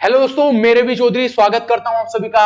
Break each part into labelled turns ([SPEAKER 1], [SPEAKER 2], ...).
[SPEAKER 1] Hello दोस्तों, मेरे भी चौधरी स्वागत करता हूं आप सभी का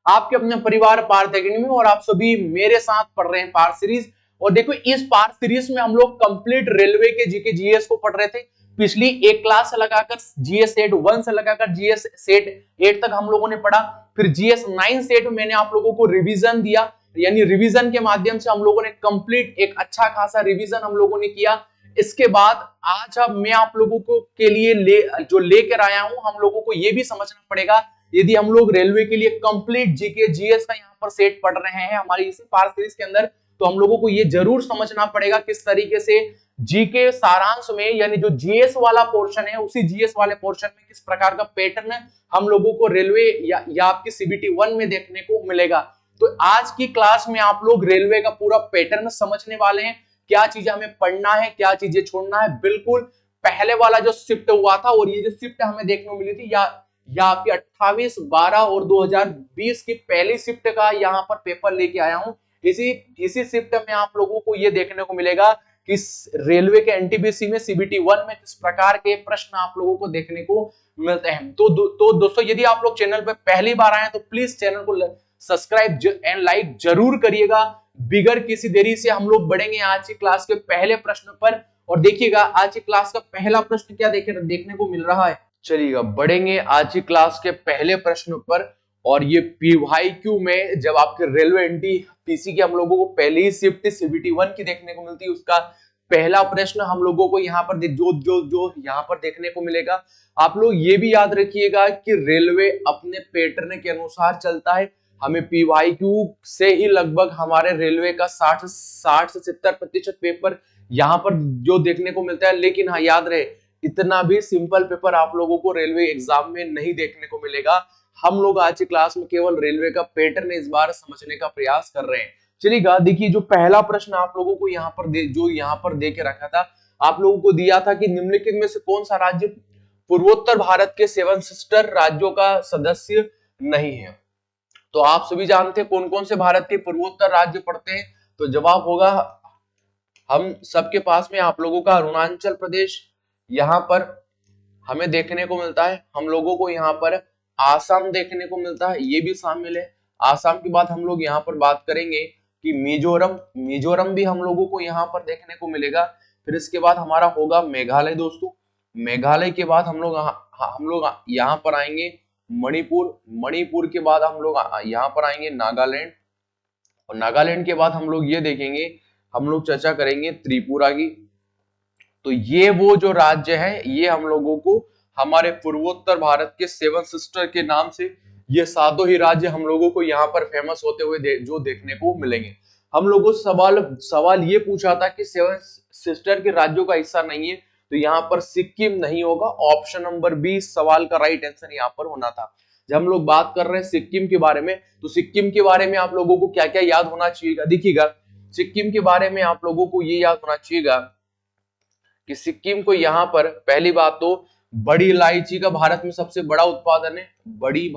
[SPEAKER 1] आपके अपने परिवार पार्थ एकेडमी में। और आप सभी मेरे साथ पढ़ रहे हैं पार्थ सीरीज। और देखो, इस पार्थ सीरीज में हम लोग कंप्लीट रेलवे के जीके जीएस को पढ़ रहे थे। पिछली एक क्लास से लगाकर जीएस सेट 1 से लगाकर जीएस सेट 8 तक हम लोगों ने पढ़ा। फिर जीएस 9 सेट में मैंने आप लोगों को रिवीजन दिया, यानी रिवीजन के माध्यम से हम लोगों ने कंप्लीट एक अच्छा खासा रिवीजन हम लोगों ने किया। इसके बाद आज अब मैं आप लोगों को के लिए लेकर आया हूं, हम लोगों को यह भी समझना पड़ेगा, यदि हम लोग रेलवे के लिए कंप्लीट जीके जीएस का यहाँ पर सेट पढ़ रहे हैं हमारी इसी पार्ट सीरीज के अंदर, तो हम लोगों को ये जरूर समझना पड़ेगा किस तरीके से जीके सारांश में, यानी जो जीएस वाला पोर्शन है उसी जीएस वाले पोर्शन में किस प्रकार का पैटर्न हम लोगों को रेलवे या आपकी सीबीटी 1 में देखने को मिलेगा। तो आज की क्लास में आप लोग रेलवे का पूरा पैटर्न समझने वाले हैं, क्या चीजें हमें पढ़ना है, क्या चीजें छोड़ना है। बिल्कुल पहले वाला जो शिफ्ट हुआ था और ये जो शिफ्ट हमें देखने को मिली थी या आपकी 28, 12 और 2020 की पहली शिफ्ट का यहाँ पर पेपर लेके आया हूं। इसी शिफ्ट में आप लोगों को ये देखने को मिलेगा कि रेलवे के एनटीपीसी में सीबीटी 1 में किस प्रकार के प्रश्न आप लोगों को देखने को मिलते हैं। तो दोस्तों, यदि आप लोग चैनल पर पहली बार आए तो प्लीज चैनल को सब्सक्राइब एंड लाइक जरूर करिएगा। बिगर किसी देरी से हम लोग बढ़ेंगे आज की क्लास के पहले प्रश्न पर। और देखिएगा आज की क्लास का पहला प्रश्न क्या देखने को मिल रहा है। चलिएगा बढ़ेंगे आज की क्लास के पहले प्रश्न पर। और ये पीवाईक्यू में जब आपके रेलवे एनटीपीसी की हम लोगों को पहली ही शिफ्ट सीबीटी 1 की देखने को मिलती है, उसका पहला प्रश्न हम लोगों को यहाँ पर जो यहाँ पर देखने को मिलेगा। आप लोग ये भी याद रखिएगा कि रेलवे अपने पैटर्न के अनुसार चलता है। हमें पीवाईक्यू से ही लगभग हमारे रेलवे का 60 से 70% पेपर यहाँ पर जो देखने को मिलता है। लेकिन हाँ, याद रहे, इतना भी सिंपल पेपर आप लोगों को रेलवे एग्जाम में नहीं देखने को मिलेगा। हम लोग आज की क्लास में केवल रेलवे का पैटर्न इस बार समझने का प्रयास कर रहे हैं। चलिएगा देखिए, जो पहला प्रश्न आप लोगों को यहाँ पर दे के रखा था, आप लोगों को दिया था कि निम्नलिखित में से कौन सा राज्य पूर्वोत्तर भारत के 7 सिस्टर राज्यों का सदस्य नहीं है। तो आप सभी जानते हैं कौन कौन से भारत के पूर्वोत्तर राज्य पड़ते हैं। तो जवाब होगा, हम सबके पास में आप लोगों का अरुणाचल प्रदेश यहाँ पर हमें देखने को मिलता है। हम लोगों को यहाँ पर आसाम देखने को मिलता है, ये भी शामिल है। आसाम के बाद हम लोग यहाँ पर बात करेंगे कि मिजोरम भी हम लोगों को यहाँ पर देखने को मिलेगा। फिर इसके बाद हमारा होगा मेघालय दोस्तों। मेघालय के बाद हम लोग यहाँ पर आएंगे मणिपुर के बाद हम लोग यहाँ पर आएंगे नागालैंड। और नागालैंड के बाद हम लोग ये देखेंगे, हम लोग चर्चा करेंगे त्रिपुरा की। तो ये वो जो राज्य है, ये हम लोगों को हमारे पूर्वोत्तर भारत के 7 सिस्टर के नाम से ये सातों ही राज्य हम लोगों को यहाँ पर फेमस होते हुए जो देखने को मिलेंगे। हम लोगों को सवाल ये पूछा था कि 7 सिस्टर के राज्यों का हिस्सा नहीं है, तो यहाँ पर सिक्किम नहीं होगा। ऑप्शन नंबर बी सवाल का राइट आंसर यहाँ पर होना था। जब हम लोग बात कर रहे हैं सिक्किम के बारे में, तो सिक्किम के बारे में आप लोगों को क्या क्या याद होना चाहिए। देखिएगा, सिक्किम के बारे में आप लोगों को ये याद होना चाहिएगा कि सिक्किम को यहाँ पर पहली बात तो बड़ी इलायची का भारत में सबसे बड़ा उत्पादन है। बड़ी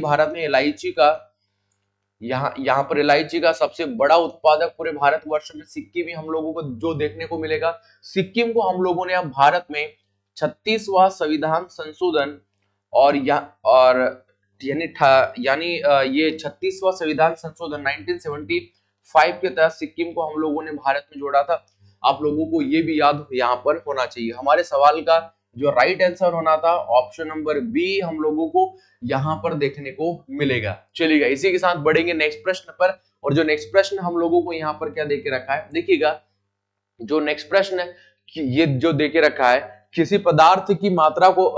[SPEAKER 1] भारत में इलायची का यहाँ पर इलायची का सबसे बड़ा उत्पादक पूरे भारतवर्ष में सिक्किम ही हम लोगों को जो देखने को मिलेगा। सिक्किम को हम लोगों ने अब भारत में 36वां संविधान संशोधन और यानी ये 36वां संविधान संशोधन 1975 के तहत सिक्किम को हम लोगों ने भारत में जोड़ा था। आप लोगों को ये भी याद यहाँ पर होना चाहिए। हमारे सवाल का जो राइट आंसर होना था ऑप्शन नंबर बी हम लोगों को यहाँ पर देखने को मिलेगा। चलिएगा इसी के साथ बढ़ेंगे नेक्स्ट प्रश्न पर। और जो नेक्स्ट प्रश्न हम लोगों को यहाँ पर क्या देके रखा है, देखिएगा जो नेक्स्ट प्रश्न है ये जो देके रखा है, किसी पदार्थ की मात्रा को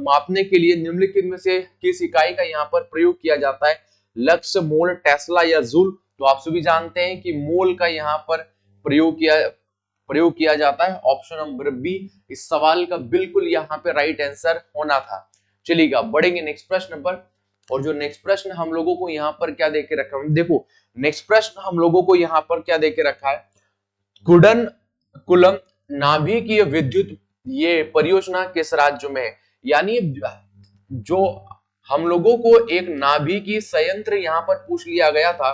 [SPEAKER 1] मापने के लिए निम्नलिखित में से किस इकाई का यहाँ पर प्रयोग किया जाता है। लक्स, मोल, टेस्ला या जूल। तो आप सभी जानते हैं कि मोल का यहाँ पर प्रयोग किया जाता है। ऑप्शन नंबर बी इस सवाल का बिल्कुल यहाँ पे राइट आंसर होना था। चलिएगा बढ़ेंगे नेक्स्ट प्रश्न पर। और जो नेक्स्ट प्रश्न हम लोगों को यहाँ पर क्या देके रखा है, देखो नेक्स्ट प्रश्न हम लोगों को यहाँ पर क्या देके रखा है, कुडनकुलम नाभिकीय विद्युत ये परियोजना किस राज्य में है। यानी जो हम लोगों को एक नाभिकीय संयंत्र यहाँ पर पूछ लिया गया था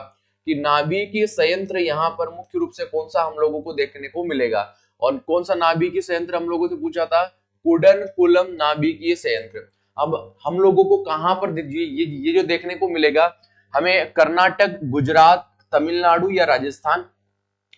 [SPEAKER 1] कि नाभिकीय संयंत्र यहाँ पर मुख्य रूप से कौन सा हम लोगों को देखने को मिलेगा। और कौन सा नाभिकीय संयंत्र हम लोगों से पूछा था, कुडनकुलम नाभिकीय संयंत्र। अब हम लोगों को कहां पर ये जो देखने को मिलेगा, हमें कर्नाटक, गुजरात, तमिलनाडु या राजस्थान।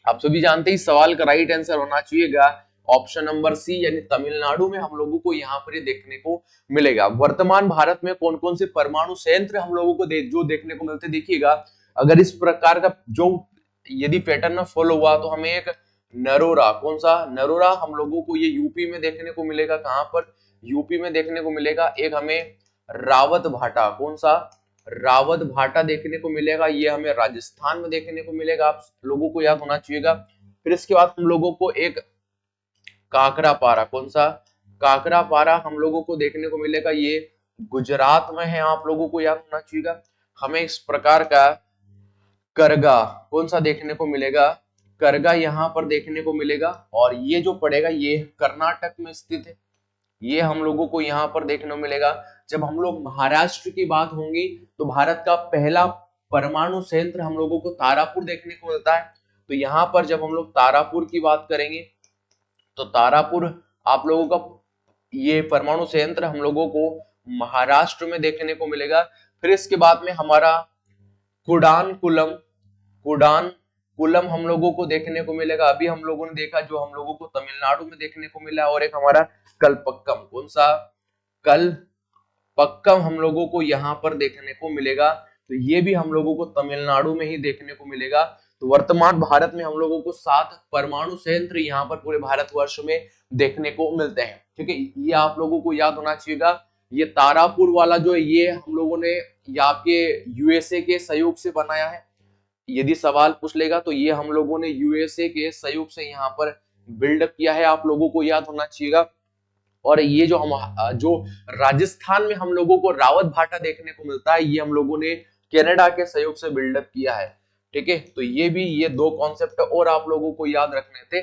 [SPEAKER 1] आप सभी जानते हैं इस सवाल का राइट आंसर होना चाहिएगा ऑप्शन नंबर सी, यानी तमिलनाडु में हम लोगों को यहाँ पर ये देखने को मिलेगा। वर्तमान भारत में कौन कौन से परमाणु संयंत्र हम लोगों को जो देखने को मिलते, देखिएगा अगर इस प्रकार का जो यदि पैटर्न फॉलो हुआ तो हमें एक नरोरा, कौन सा नरोरा हम लोगों को ये यूपी में देखने को मिलेगा। कहां पर? यूपी में देखने को मिलेगा। एक हमें रावत भाटा, कौन सा रावत भाटा देखने को मिलेगा, ये हमें राजस्थान में देखने को मिलेगा, आप लोगों को याद होना चाहिएगा। फिर इसके बाद हम लोगों को एक काकरा पारा, कौन सा काकरा पारा हम लोगों को देखने को मिलेगा, ये गुजरात में है, आप लोगों को याद होना चाहिएगा। हमें इस प्रकार का करगा, कौन सा देखने को मिलेगा, करगा यहाँ पर देखने को मिलेगा। और ये जो पड़ेगा ये कर्नाटक में स्थित है, ये हम लोगों को यहाँ पर देखने को मिलेगा। जब हम लोग महाराष्ट्र की बात होंगी तो भारत का पहला परमाणु संयंत्र हम लोगों को तारापुर देखने को मिलता है। तो यहाँ पर जब हम लोग तारापुर की बात करेंगे तो तारापुर आप लोगों का ये परमाणु संयंत्र हम लोगों को महाराष्ट्र में देखने को मिलेगा। फिर इसके बाद में हमारा कुडानकुलम, कुडानकुलम हम लोगों को देखने को मिलेगा। अभी हम लोगों ने देखा जो हम लोगों को तमिलनाडु में देखने को मिला। और एक हमारा कलपक्कम, कौन सा कलपक्कम हम लोगों को यहाँ पर देखने को मिलेगा। तो ये भी हम लोगों को तमिलनाडु में ही देखने को मिलेगा। तो वर्तमान भारत में हम लोगों को 7 परमाणु संयंत्र यहाँ पर पूरे भारतवर्ष में देखने को मिलते हैं। ठीक है, ये आप लोगों को याद होना चाहिएगा। ये तारापुर वाला जो है ये हम लोगों ने यहाँ के यूएसए के सहयोग से बनाया है। यदि सवाल पूछ लेगा तो ये हम लोगों ने यूएसए के सहयोग से यहाँ पर बिल्डअप किया है, आप लोगों को याद होना चाहिएगा। और ये जो जो राजस्थान में हम लोगों को रावत भाटा देखने को मिलता है, ये हम लोगों ने कनाडा के सहयोग से बिल्डअप किया है। ठीक है, तो ये दो कॉन्सेप्ट और आप लोगों को याद रखने थे।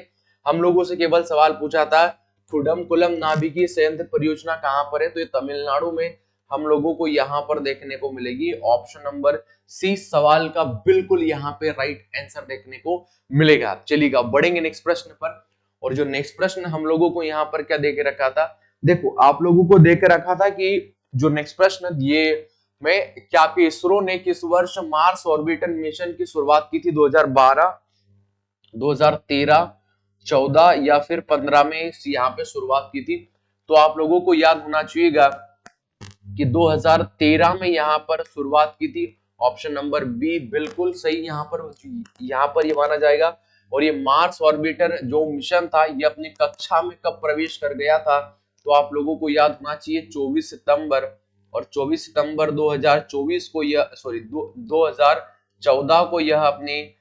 [SPEAKER 1] हम लोगों से केवल सवाल पूछा था कुडमकुलम नाभिकीय संयंत्र परियोजना कहां पर है, तो ये तमिलनाडु में हम लोगों को यहाँ पर देखने को मिलेगी। ऑप्शन नंबर सी सवाल का बिल्कुल यहाँ पे राइट आंसर देखने को मिलेगा। चलिएगा बढ़ेंगे नेक्स्ट प्रश्न पर। और जो नेक्स्ट प्रश्न हम लोगों को यहाँ पर क्या देके रखा था, देखो आप लोगों को देके रखा था कि जो नेक्स्ट प्रश्न ये में क्या आपके इसरो ने किस वर्ष मार्स ऑर्बिटर मिशन की शुरुआत की थी, 2012, 2013, 14 या फिर 15 में यहाँ पे शुरुआत की थी। तो आप लोगों को याद होना चाहिएगा कि 2013 में यहाँ पर शुरुआत की थी। ऑप्शन नंबर बी बिल्कुल सही यहाँ पर ये माना जाएगा। और ये मार्स ऑर्बिटर जो मिशन था ये अपनी कक्षा में कब प्रवेश कर गया था, तो आप लोगों को याद होना चाहिए 24 सितंबर। और 24 सितंबर 2024 को यह 2014 को यह अपनी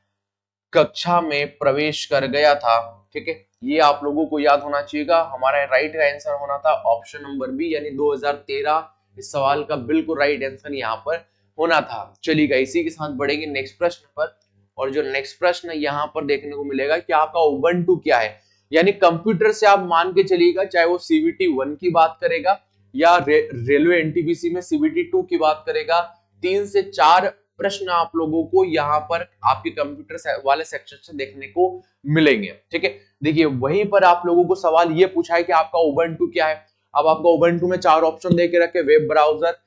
[SPEAKER 1] कक्षा में प्रवेश कर गया था। ठीक है, ये आप लोगों को याद होना चाहिएगा। हमारा राइट का आंसर होना था ऑप्शन नंबर बी, यानी 2013। इस सवाल का बिल्कुल राइट आंसर यहाँ पर होना था। चलिएगा इसी के साथ बढ़ेंगे नेक्स्ट प्रश्न पर। और जो नेक्स्ट प्रश्न यहाँ पर देखने को मिलेगा कि आपका उबंटू क्या है, यानी कंप्यूटर से आप मान के चलिएगा, चाहे वो CVT 1 की बात करेगा या रेलवे एनटीपीसी में CVT 2 की बात करेगा, 3 से 4 प्रश्न आप लोगों को यहाँ पर आपके कंप्यूटर वाले सेक्शन से देखने को मिलेंगे। ठीक है, देखिए वहीं पर आप लोगों को सवाल ये पूछा है कि आपका उबंटू क्या है। अब आपका उबंटू में 4 ऑप्शन देके रखे, वेब ब्राउजर,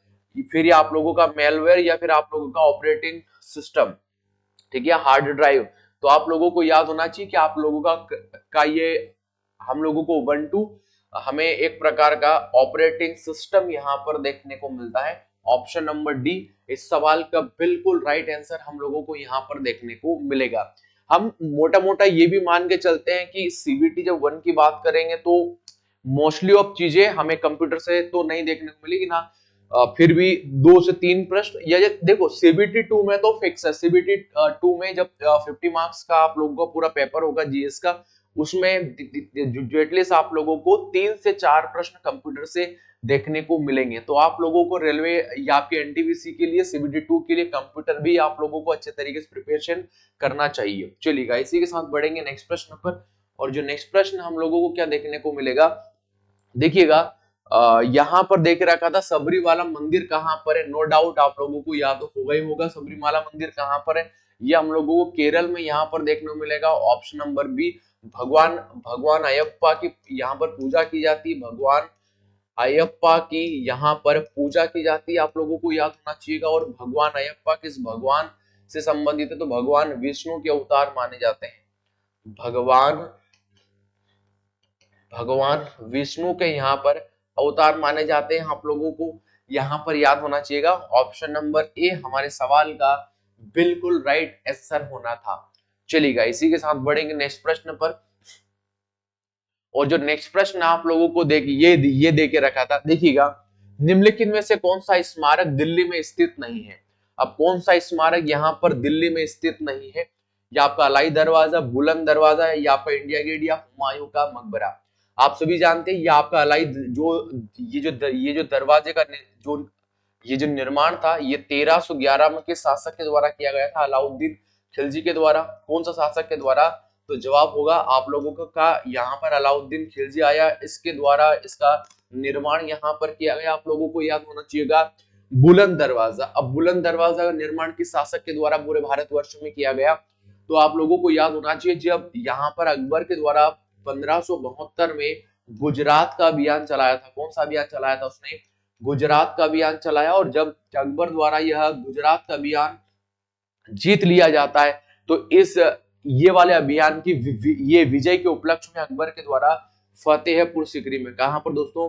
[SPEAKER 1] फिर आप लोगों का मेलवेयर, या फिर आप लोगों का ऑपरेटिंग सिस्टम, ठीक है, हार्ड ड्राइव। तो आप लोगों को याद होना चाहिए कि आप लोगों का ये हम लोगों को उबंटू हमें एक प्रकार का ऑपरेटिंग सिस्टम यहाँ पर देखने को मिलता है। ऑप्शन नंबर डी इस सवाल का बिल्कुल राइट आंसर हम लोगों को यहाँ पर देखने को मिलेगा। हम मोटा मोटा ये भी मान के चलते हैं कि CVT जब 1 की बात करेंगे तो मोस्टली ऑफ चीजें हमें कंप्यूटर से तो नहीं देखने को मिलेगी ना, फिर भी 2 से 3 प्रश्न, या देखो CVT 2 में तो फिक्स है। CVT 2 में जब 50 मार्क्स का आप लोगों का पूरा पेपर होगा GS का, उसमें एटलीस्ट आप लोगों को 3 से 4 प्रश्न कंप्यूटर से देखने को मिलेंगे। तो आप लोगों को रेलवे या आपके एनटीपीसी के लिए CVT 2 के लिए कंप्यूटर भी आप लोगों को अच्छे तरीके से प्रिपरेशन करना चाहिए। चलिएगा इसी के साथ बढ़ेंगे नेक्स्ट प्रश्न पर। और जो नेक्स्ट प्रश्न हम लोगों को क्या देखने को मिलेगा, देखिएगा यहाँ पर देख रखा था सबरीमाला मंदिर कहाँ पर है। नो डाउट आप लोगों को याद तो होगा ही होगा सबरीमाला मंदिर कहाँ पर है। ये हम लोगों को केरल में यहाँ पर देखने को मिलेगा। ऑप्शन नंबर बी भगवान अयप्पा की यहाँ पर पूजा की जाती है। भगवान अयप्पा की यहाँ पर पूजा की जाती है, आप लोगों को याद होना चाहिएगा। और भगवान अयप्पा किस भगवान से संबंधित है? तो भगवान विष्णु के अवतार माने जाते हैं। भगवान विष्णु के यहाँ पर अवतार माने जाते हैं, आप लोगों को यहाँ पर याद होना चाहिएगा। ऑप्शन नंबर ए हमारे सवाल का बिल्कुल राइट आंसर होना था। चलिएगा इसी के साथ बढ़ेंगे नेक्स्ट प्रश्न पर। और जो नेक्स्ट प्रश्न आप लोगों को ये दे के रखा था, देखिएगा, निम्नलिखित में से कौन सा स्मारक दिल्ली में स्थित नहीं है? अब कौन सा स्मारक यहाँ पर दिल्ली में स्थित नहीं है? या आपका अलाई दरवाजा, बुलंद दरवाजा है, या आपका इंडिया गेट, या हुमायूं का मकबरा। आप सभी जानते हैं ये आपका अलाई ये जो दरवाजे का ये जो निर्माण था ये 1311 में के शासक के द्वारा किया गया था, अलाउद्दीन खिलजी के द्वारा। कौन सा शासक के द्वारा? तो जवाब होगा आप लोगों का यहाँ पर अलाउद्दीन खिलजी आया, इसके द्वारा इसका निर्माण यहाँ पर किया गया। आप लोगों को याद होना चाहिएगा बुलंद दरवाजा। अब बुलंद दरवाजा का निर्माण किस शासक के द्वारा पूरे भारतवर्ष में किया गया? तो आप लोगों को याद होना चाहिए जब यहाँ पर अकबर के द्वारा 1572 में गुजरात का अभियान चलाया था। कौन सा अभियान चलाया था उसने? गुजरात का अभियान चलाया। और जब अकबर द्वारा यह गुजरात का अभियान जीत लिया जाता है तो इस ये वाले अभियान की ये विजय के उपलक्ष्य में अकबर के द्वारा फतेहपुर सीकरी में, कहां पर दोस्तों?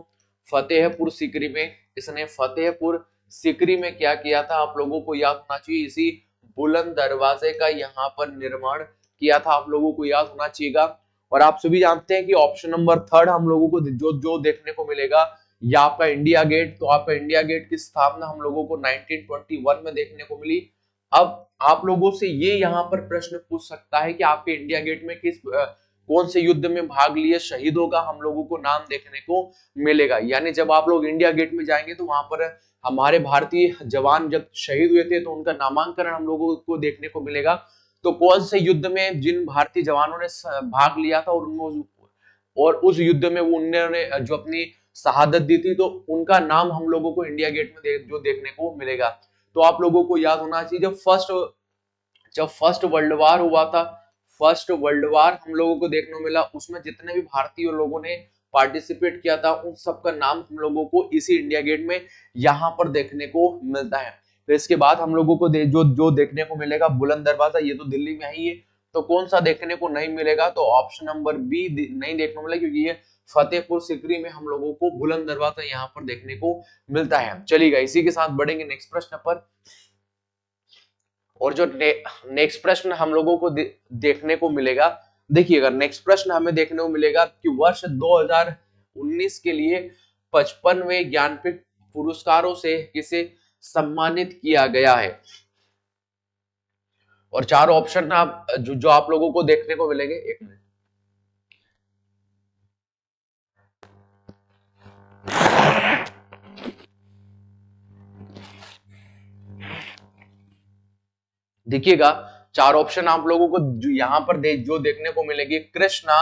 [SPEAKER 1] फतेहपुर सीकरी में। इसने फतेहपुर सीकरी में क्या किया था? आप लोगों को याद होना चाहिए इसी बुलंद दरवाजे का यहाँ पर निर्माण किया था, आप लोगों को याद होना चाहिएगा। और आप सभी जानते हैं कि ऑप्शन नंबर 3 हम लोगों को जो देखने को मिलेगा या आपका इंडिया गेट। तो आपका इंडिया गेट की स्थापना हम लोगों को 1921 में देखने को मिली। अब आप लोगों से ये यहाँ पर प्रश्न पूछ सकता है कि आपके इंडिया गेट में कौन से युद्ध में भाग लिए शहीदों का हम लोगों को नाम देखने को मिलेगा। यानी जब आप लोग इंडिया गेट में जाएंगे तो वहां पर हमारे भारतीय जवान जब शहीद हुए थे तो उनका नामांकन हम लोगों को देखने को मिलेगा। तो कौन से युद्ध में जिन भारतीय जवानों ने भाग लिया था और उस युद्ध में उन्होंने जो अपनी शहादत दी थी तो उनका नाम हम लोगों को इंडिया गेट में जो देखने को मिलेगा। तो आप लोगों को याद होना चाहिए जब फर्स्ट वर्ल्ड वार हुआ था, फर्स्ट वर्ल्ड वार हम लोगों को देखने को मिला, उसमें जितने भी भारतीय लोगों ने पार्टिसिपेट किया था उन सबका नाम हम लोगों को इसी इंडिया गेट में यहाँ पर देखने को मिलता है। तो इसके बाद हम लोगों को जो देखने को मिलेगा बुलंद दरवाजा, ये तो दिल्ली में ही है। तो कौन सा देखने को नहीं मिलेगा? तो ऑप्शन नंबर बी नहीं देखने को मिलेगा, क्योंकि ये फतेहपुर सीकरी में हम लोगों को बुलंद दरवाजा यहाँ पर देखने को मिलता है। चलिएगा इसी के साथ बढ़ेंगे नेक्स्ट प्रश्न पर। और जो नेक्स्ट प्रश्न हम लोगों को देखने को मिलेगा, देखिएगा नेक्स्ट प्रश्न हमें देखने को मिलेगा कि वर्ष 2019 के लिए 55वें ज्ञानपीठ पुरस्कारों से किसे सम्मानित किया गया है? और 4 ऑप्शन आप जो आप लोगों को देखने को मिलेंगे। एक मिनट, देखिएगा 4 ऑप्शन आप लोगों को जो यहाँ पर जो देखने को मिलेगी, कृष्णा,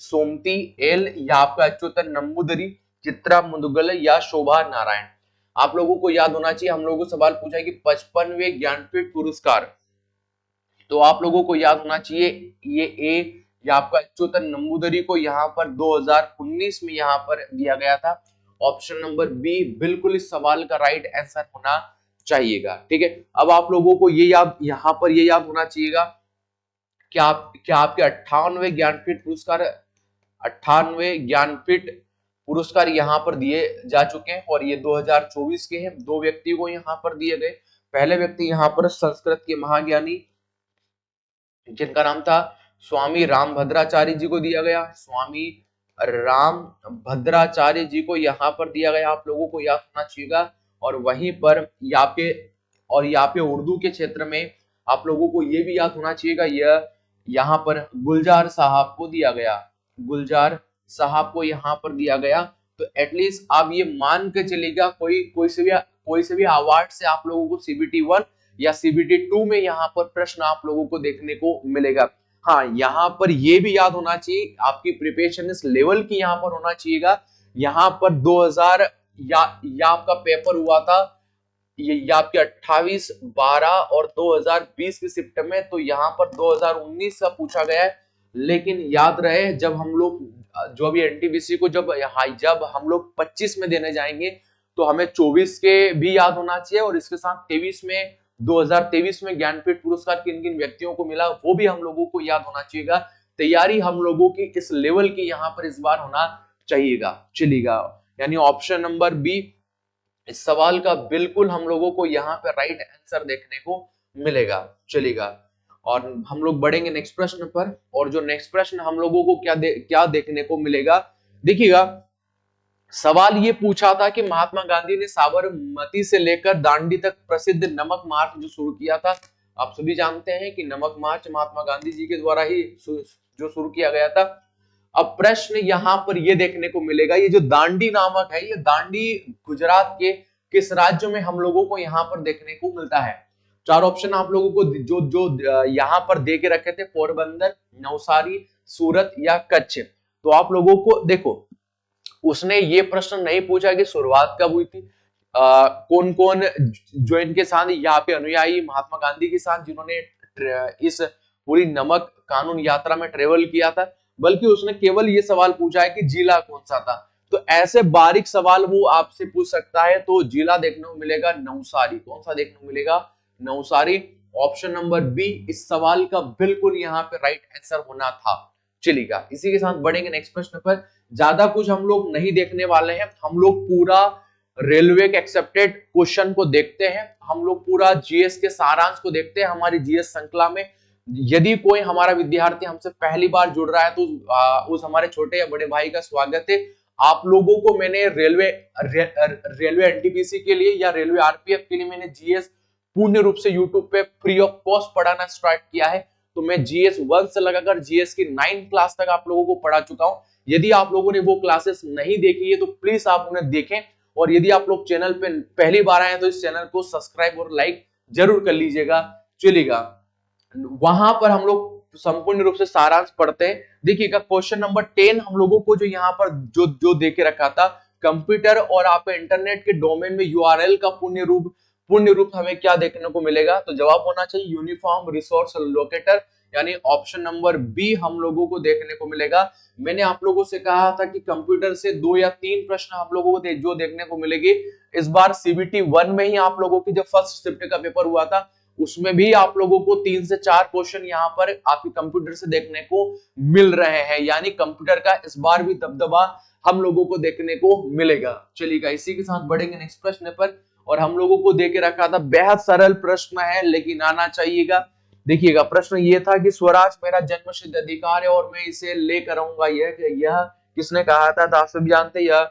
[SPEAKER 1] सोमती, एल, या आपका अच्युतन नंबूदरी, चित्रा मुदगल, या शोभा नारायण। आप लोगों को याद होना चाहिए, हम लोगों को सवाल पूछा है कि 55वें ज्ञानपीठ पुरस्कार, तो आप लोगों को याद होना चाहिए ये ए या आपका अच्युतन नंबूदरी को यहाँ पर 2019 में यहाँ पर दिया गया था। ऑप्शन नंबर बी बिल्कुल इस सवाल का राइट आंसर होना चाहिएगा। ठीक है, अब आप लोगों को ये याद यहाँ पर ये याद होना चाहिएगा कि क्या आपके 98वें ज्ञानपीठ पुरस्कार 98वें ज्ञानपीठ पुरस्कार यहाँ पर दिए जा चुके हैं और ये 2024 के हैं। 2 व्यक्तियों को यहाँ पर दिए गए। पहले व्यक्ति यहाँ पर संस्कृत के महाज्ञानी जिनका नाम था स्वामी रामभद्राचार्य जी को दिया गया। स्वामी रामभद्राचार्य जी को यहाँ पर दिया गया, आप लोगों को याद होना चाहिएगा। और वहीं पर यहाँ पे उर्दू के क्षेत्र में आप लोगों को ये भी याद होना चाहिएगा, यह यहाँ पर गुलजार साहब को दिया गया। गुलजार साहब को यहाँ पर दिया गया। तो एटलीस्ट आप ये मान के चलेगा कोई से भी अवार्ड से आप लोगों को CBT 1 या CBT 2 में यहाँ पर प्रश्न आप लोगों को देखने को मिलेगा। हाँ, यहाँ पर ये भी याद होना चाहिए, आपकी प्रिपरेशन इस लेवल की यहाँ पर होना चाहिएगा। यहाँ पर 2000 या आपका पेपर हुआ था ये आपके 28, 12 और 2020 की शिफ्ट में, तो यहाँ पर 2019 का पूछा गया है। लेकिन याद रहे जब हम लोग जो अभी एनटीपीसी को जब हम लोग 25 में देने जाएंगे तो हमें 24 के भी याद होना चाहिए, और इसके साथ 23 में 2023 में ज्ञानपीठ पुरस्कार किन किन व्यक्तियों को मिला वो भी हम लोगों को याद होना चाहिएगा। तैयारी हम लोगों की इस लेवल की यहाँ पर इस बार होना चाहिएगा, चलिएगा। यानी ऑप्शन नंबर बी इस सवाल का बिल्कुल हम लोगों को यहाँ पे राइट आंसर देखने को मिलेगा, चलेगा। और हम लोग बढ़ेंगे नेक्स्ट प्रश्न पर, और जो नेक्स्ट प्रश्न हम लोगों को क्या देखने को मिलेगा, देखिएगा। सवाल ये पूछा था कि महात्मा गांधी ने साबरमती से लेकर दांडी तक प्रसिद्ध नमक मार्च जो शुरू किया था। आप सभी जानते हैं कि नमक मार्च महात्मा गांधी जी के द्वारा ही जो शुरू किया गया था। अब प्रश्न यहाँ पर ये देखने को मिलेगा, ये जो दांडी नामक है, ये दांडी गुजरात के किस राज्य में हम लोगों को यहाँ पर देखने को मिलता है। चार ऑप्शन आप लोगों को जो जो यहाँ पर दे के रखे थे, पोरबंदर, नवसारी, सूरत या कच्छ। तो आप लोगों को देखो, उसने ये प्रश्न नहीं पूछा कि शुरुआत कब हुई थी, कौन कौन जो इनके साथ यहाँ पे अनुयायी महात्मा गांधी के साथ जिन्होंने इस पूरी नमक कानून यात्रा में ट्रेवल किया था, बल्कि उसने केवल ये सवाल पूछा है कि जिला कौन सा था। तो ऐसे बारीक सवाल वो आपसे पूछ सकता है। तो जिला देखने को मिलेगा नवसारी। कौन सा देखने को मिलेगा? नवसारी। ऑप्शन नंबर बी इस सवाल का बिल्कुल यहाँ पे राइट आंसर होना था, चलेगा। इसी के साथ बढ़ेंगे नेक्स्ट प्रश्न पर। ज्यादा कुछ हम लोग नहीं देखने वाले हैं, हम लोग पूरा रेलवे के एक्सेप्टेड क्वेश्चन को देखते हैं, हम लोग पूरा जीएस के सारांश को देखते हैं हमारी जीएस श्रृंखला में। यदि कोई हमारा विद्यार्थी हमसे पहली बार जुड़ रहा है तो उस हमारे छोटे या बड़े भाई का स्वागत है। आप लोगों को मैंने रेलवे एनटीपीसी के लिए या रेलवे आरपीएफ के लिए मैंने जीएस पूर्ण रूप से यूट्यूब पे फ्री ऑफ कॉस्ट पढ़ाना स्टार्ट किया है। तो मैं जीएस 1 से लगाकर जीएस की 9 क्लास तक आप लोगों को पढ़ा चुका हूं। यदि आप लोगों ने वो क्लासेस नहीं देखी है तो प्लीज आप उन्हें देखें, और यदि आप लोग चैनल पे पहली बार आए हैं तो इस चैनल को सब्सक्राइब और लाइक जरूर कर लीजिएगा, चलेगा। वहां पर हम लोग संपूर्ण रूप से सारांश पढ़ते हैं। देखिएगा क्वेश्चन नंबर 10 हम लोगों को जो यहाँ पर जो दे के रखा था, कंप्यूटर और आप इंटरनेट के डोमेन में यूआरएल का पूर्ण रूप हमें क्या देखने को मिलेगा? तो जवाब होना चाहिए यूनिफॉर्म रिसोर्स लोकेटर, यानी ऑप्शन नंबर बी हम लोगों को देखने को मिलेगा। मैंने आप लोगों से कहा था कि कंप्यूटर से 2 या 3 प्रश्न आप लोगों को जो देखने को मिलेगी। इस बार सीबीटी 1 में ही आप लोगों की जब फर्स्ट शिफ्ट का पेपर हुआ था उसमें भी आप लोगों को 3 से 4 क्वेश्चन यहाँ पर आपके कंप्यूटर से देखने को मिल रहे हैं, यानी कंप्यूटर का इस बार भी दबदबा हम लोगों को देखने को मिलेगा, चलिएगा। इसी के साथ बढ़ेंगे नेक्स्ट प्रश्न पर, और हम लोगों को देके रखा था, बेहद सरल प्रश्न है लेकिन आना चाहिएगा। देखिएगा प्रश्न ये था कि स्वराज मेरा जन्मसिद्ध अधिकार है और मैं इसे लेकर आऊंगा, यह किसने कहा था? तो आप सब जानते हैं, यह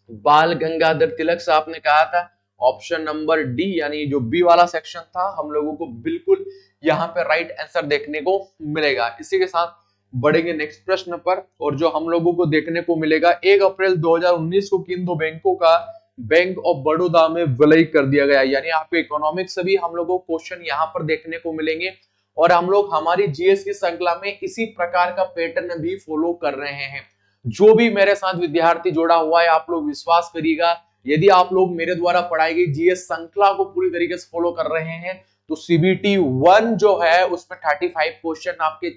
[SPEAKER 1] बाल गंगाधर तिलक साहब ने कहा था। ऑप्शन नंबर डी यानी जो बी वाला सेक्शन था हम लोगों को बिल्कुल यहाँ पे राइट आंसर देखने को मिलेगा। इसी के साथ बढ़ेंगे नेक्स्ट प्रश्न पर, और जो हम लोगों को देखने को मिलेगा, 1 अप्रैल 2019 को किन दो बैंकों का बैंक ऑफ बड़ौदा में विलय कर दिया गया। यानी आपके इकोनॉमिक्स से भी हम लोगों को क्वेश्चन यहाँ पर देखने को मिलेंगे, और हम लोग हमारी जीएस की श्रृंखला में इसी प्रकार का पैटर्न भी फॉलो कर रहे हैं। जो भी मेरे साथ विद्यार्थी जुड़ा हुआ है, आप लोग विश्वास करिएगा, यदि आप लोग मेरे द्वारा पढ़ाई गई जीएस श्रृंखला को पूरी तरीके से फॉलो कर रहे हैं तो सीबीटी 1 जो है उसमें 35 क्वेश्चन आपके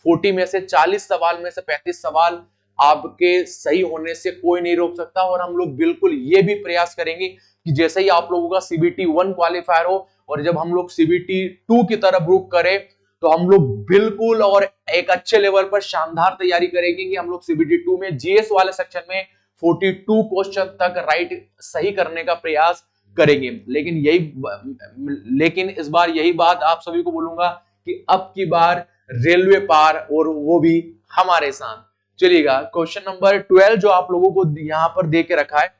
[SPEAKER 1] 40 में से 40 सवाल में से 35 सवाल आपके सही होने से कोई नहीं रोक सकता। और हम लोग बिल्कुल ये भी प्रयास करेंगे कि जैसे ही आप लोगों का सीबीटी 1 क्वालिफायर हो और जब हम लोग सीबीटी 2 की तरफ रुख करें तो हम लोग बिल्कुल और एक अच्छे लेवल पर शानदार तैयारी करेंगे कि हम लोग सीबीटी 2 में जीएस वाले सेक्शन में 42 क्वेश्चन तक राइट सही करने का प्रयास करेंगे। लेकिन इस बार यही बात आप सभी को बोलूंगा कि अब की बार रेलवे पार, और वो भी हमारे साथ, चलिएगा। क्वेश्चन नंबर 12 जो आप लोगों को यहाँ पर दे के रखा है,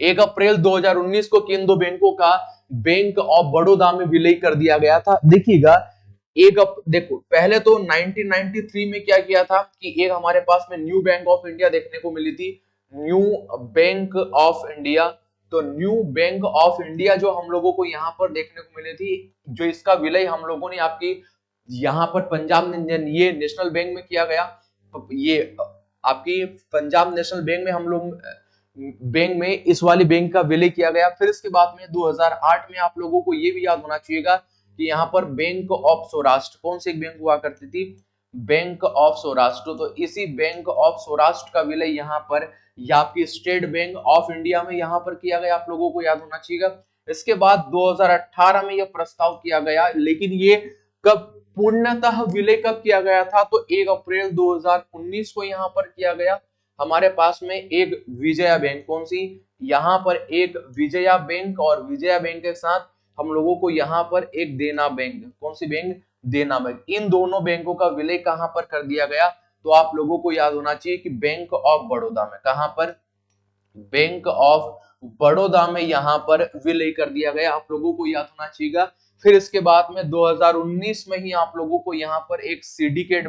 [SPEAKER 1] 1 अप्रैल 2019 को किन दो बैंकों का बैंक ऑफ बड़ौदा में विलय कर दिया गया था? देखिएगा देखो पहले तो 1993 में क्या किया था कि एक हमारे पास में न्यू बैंक ऑफ इंडिया देखने को मिली थी, न्यू बैंक ऑफ इंडिया। तो न्यू बैंक ऑफ इंडिया जो हम लोगों को यहाँ पर देखने को मिली थी, जो इसका विलय हम लोगों ने आपकी यहाँ पर पंजाब ये नेशनल बैंक में किया गया। ये आपकी पंजाब नेशनल बैंक में हम लोग इस वाली बैंक का विलय किया गया। फिर इसके बाद में 2008 में आप लोगों को ये भी याद होना चाहिएगा कि यहाँ पर बैंक ऑफ सौराष्ट्र, कौन सी एक बैंक हुआ करती थी? Bank of Saurashtra. तो इसी बैंक ऑफ सौराष्ट्र का विलय यहाँ पर या आपकी स्टेट बैंक ऑफ इंडिया में यहाँ पर किया गया, आप लोगों को याद होना चाहिए। इसके बाद 2018 में यह प्रस्ताव किया गया, लेकिन ये कब पूर्णतः विलय कब किया गया था, तो 1 अप्रैल 2019 को यहाँ पर किया गया। हमारे पास में एक विजया बैंक, कौन सी, यहाँ पर एक विजया बैंक, और विजया बैंक के साथ हम लोगों को यहाँ पर एक देना बैंक, कौन सी बैंक, देना बैंक। इन दोनों बैंकों का विलय कहां पर कर दिया गया, तो आप लोगों को याद होना चाहिए कि बैंक ऑफ बड़ौदा में, कहां पर, बैंक ऑफ बड़ौदा में यहां पर विलय कर दिया गया, आप लोगों को याद होना चाहिए। फिर इसके बाद में 2019 में ही आप लोगों को यहाँ पर एक सिंडिकेट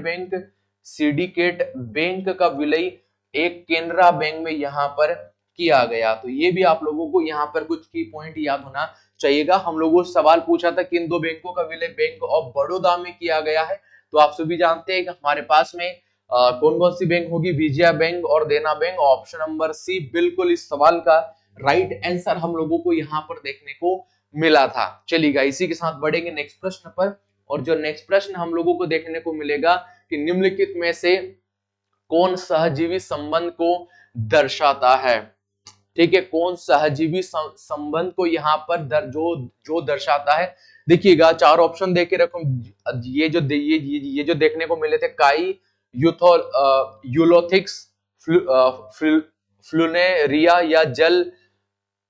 [SPEAKER 1] बैंक का विलय एक केनरा बैंक में यहाँ पर किया गया। तो ये भी आप लोगों को यहाँ पर कुछ की पॉइंट याद होना चाहिएगा। हम लोगों से सवाल पूछा था कि इन दो बैंकों का विलय बैंक ऑफ बड़ौदा में किया गया है, तो आप सभी जानते हैं कि हमारे पास में कौन कौन सी बैंक होगी, विजया बैंक और देना बैंक। ऑप्शन नंबर सी बिल्कुल इस सवाल का राइट आंसर हम लोगों को यहाँ पर देखने को मिला था। चलिएगा इसी के साथ बढ़ेंगे नेक्स्ट प्रश्न पर, और जो नेक्स्ट प्रश्न हम लोगों को देखने को मिलेगा कि निम्नलिखित में से कौन सहजीवी संबंध को दर्शाता है। ठीक है, कौन सहजीवी संबंध को यहाँ पर जो दर्शाता है। देखिएगा चार ऑप्शन देके रखो, ये जो देखने को मिले थे, काई, यूलोथिक्स, फ्लूनेरिया या जल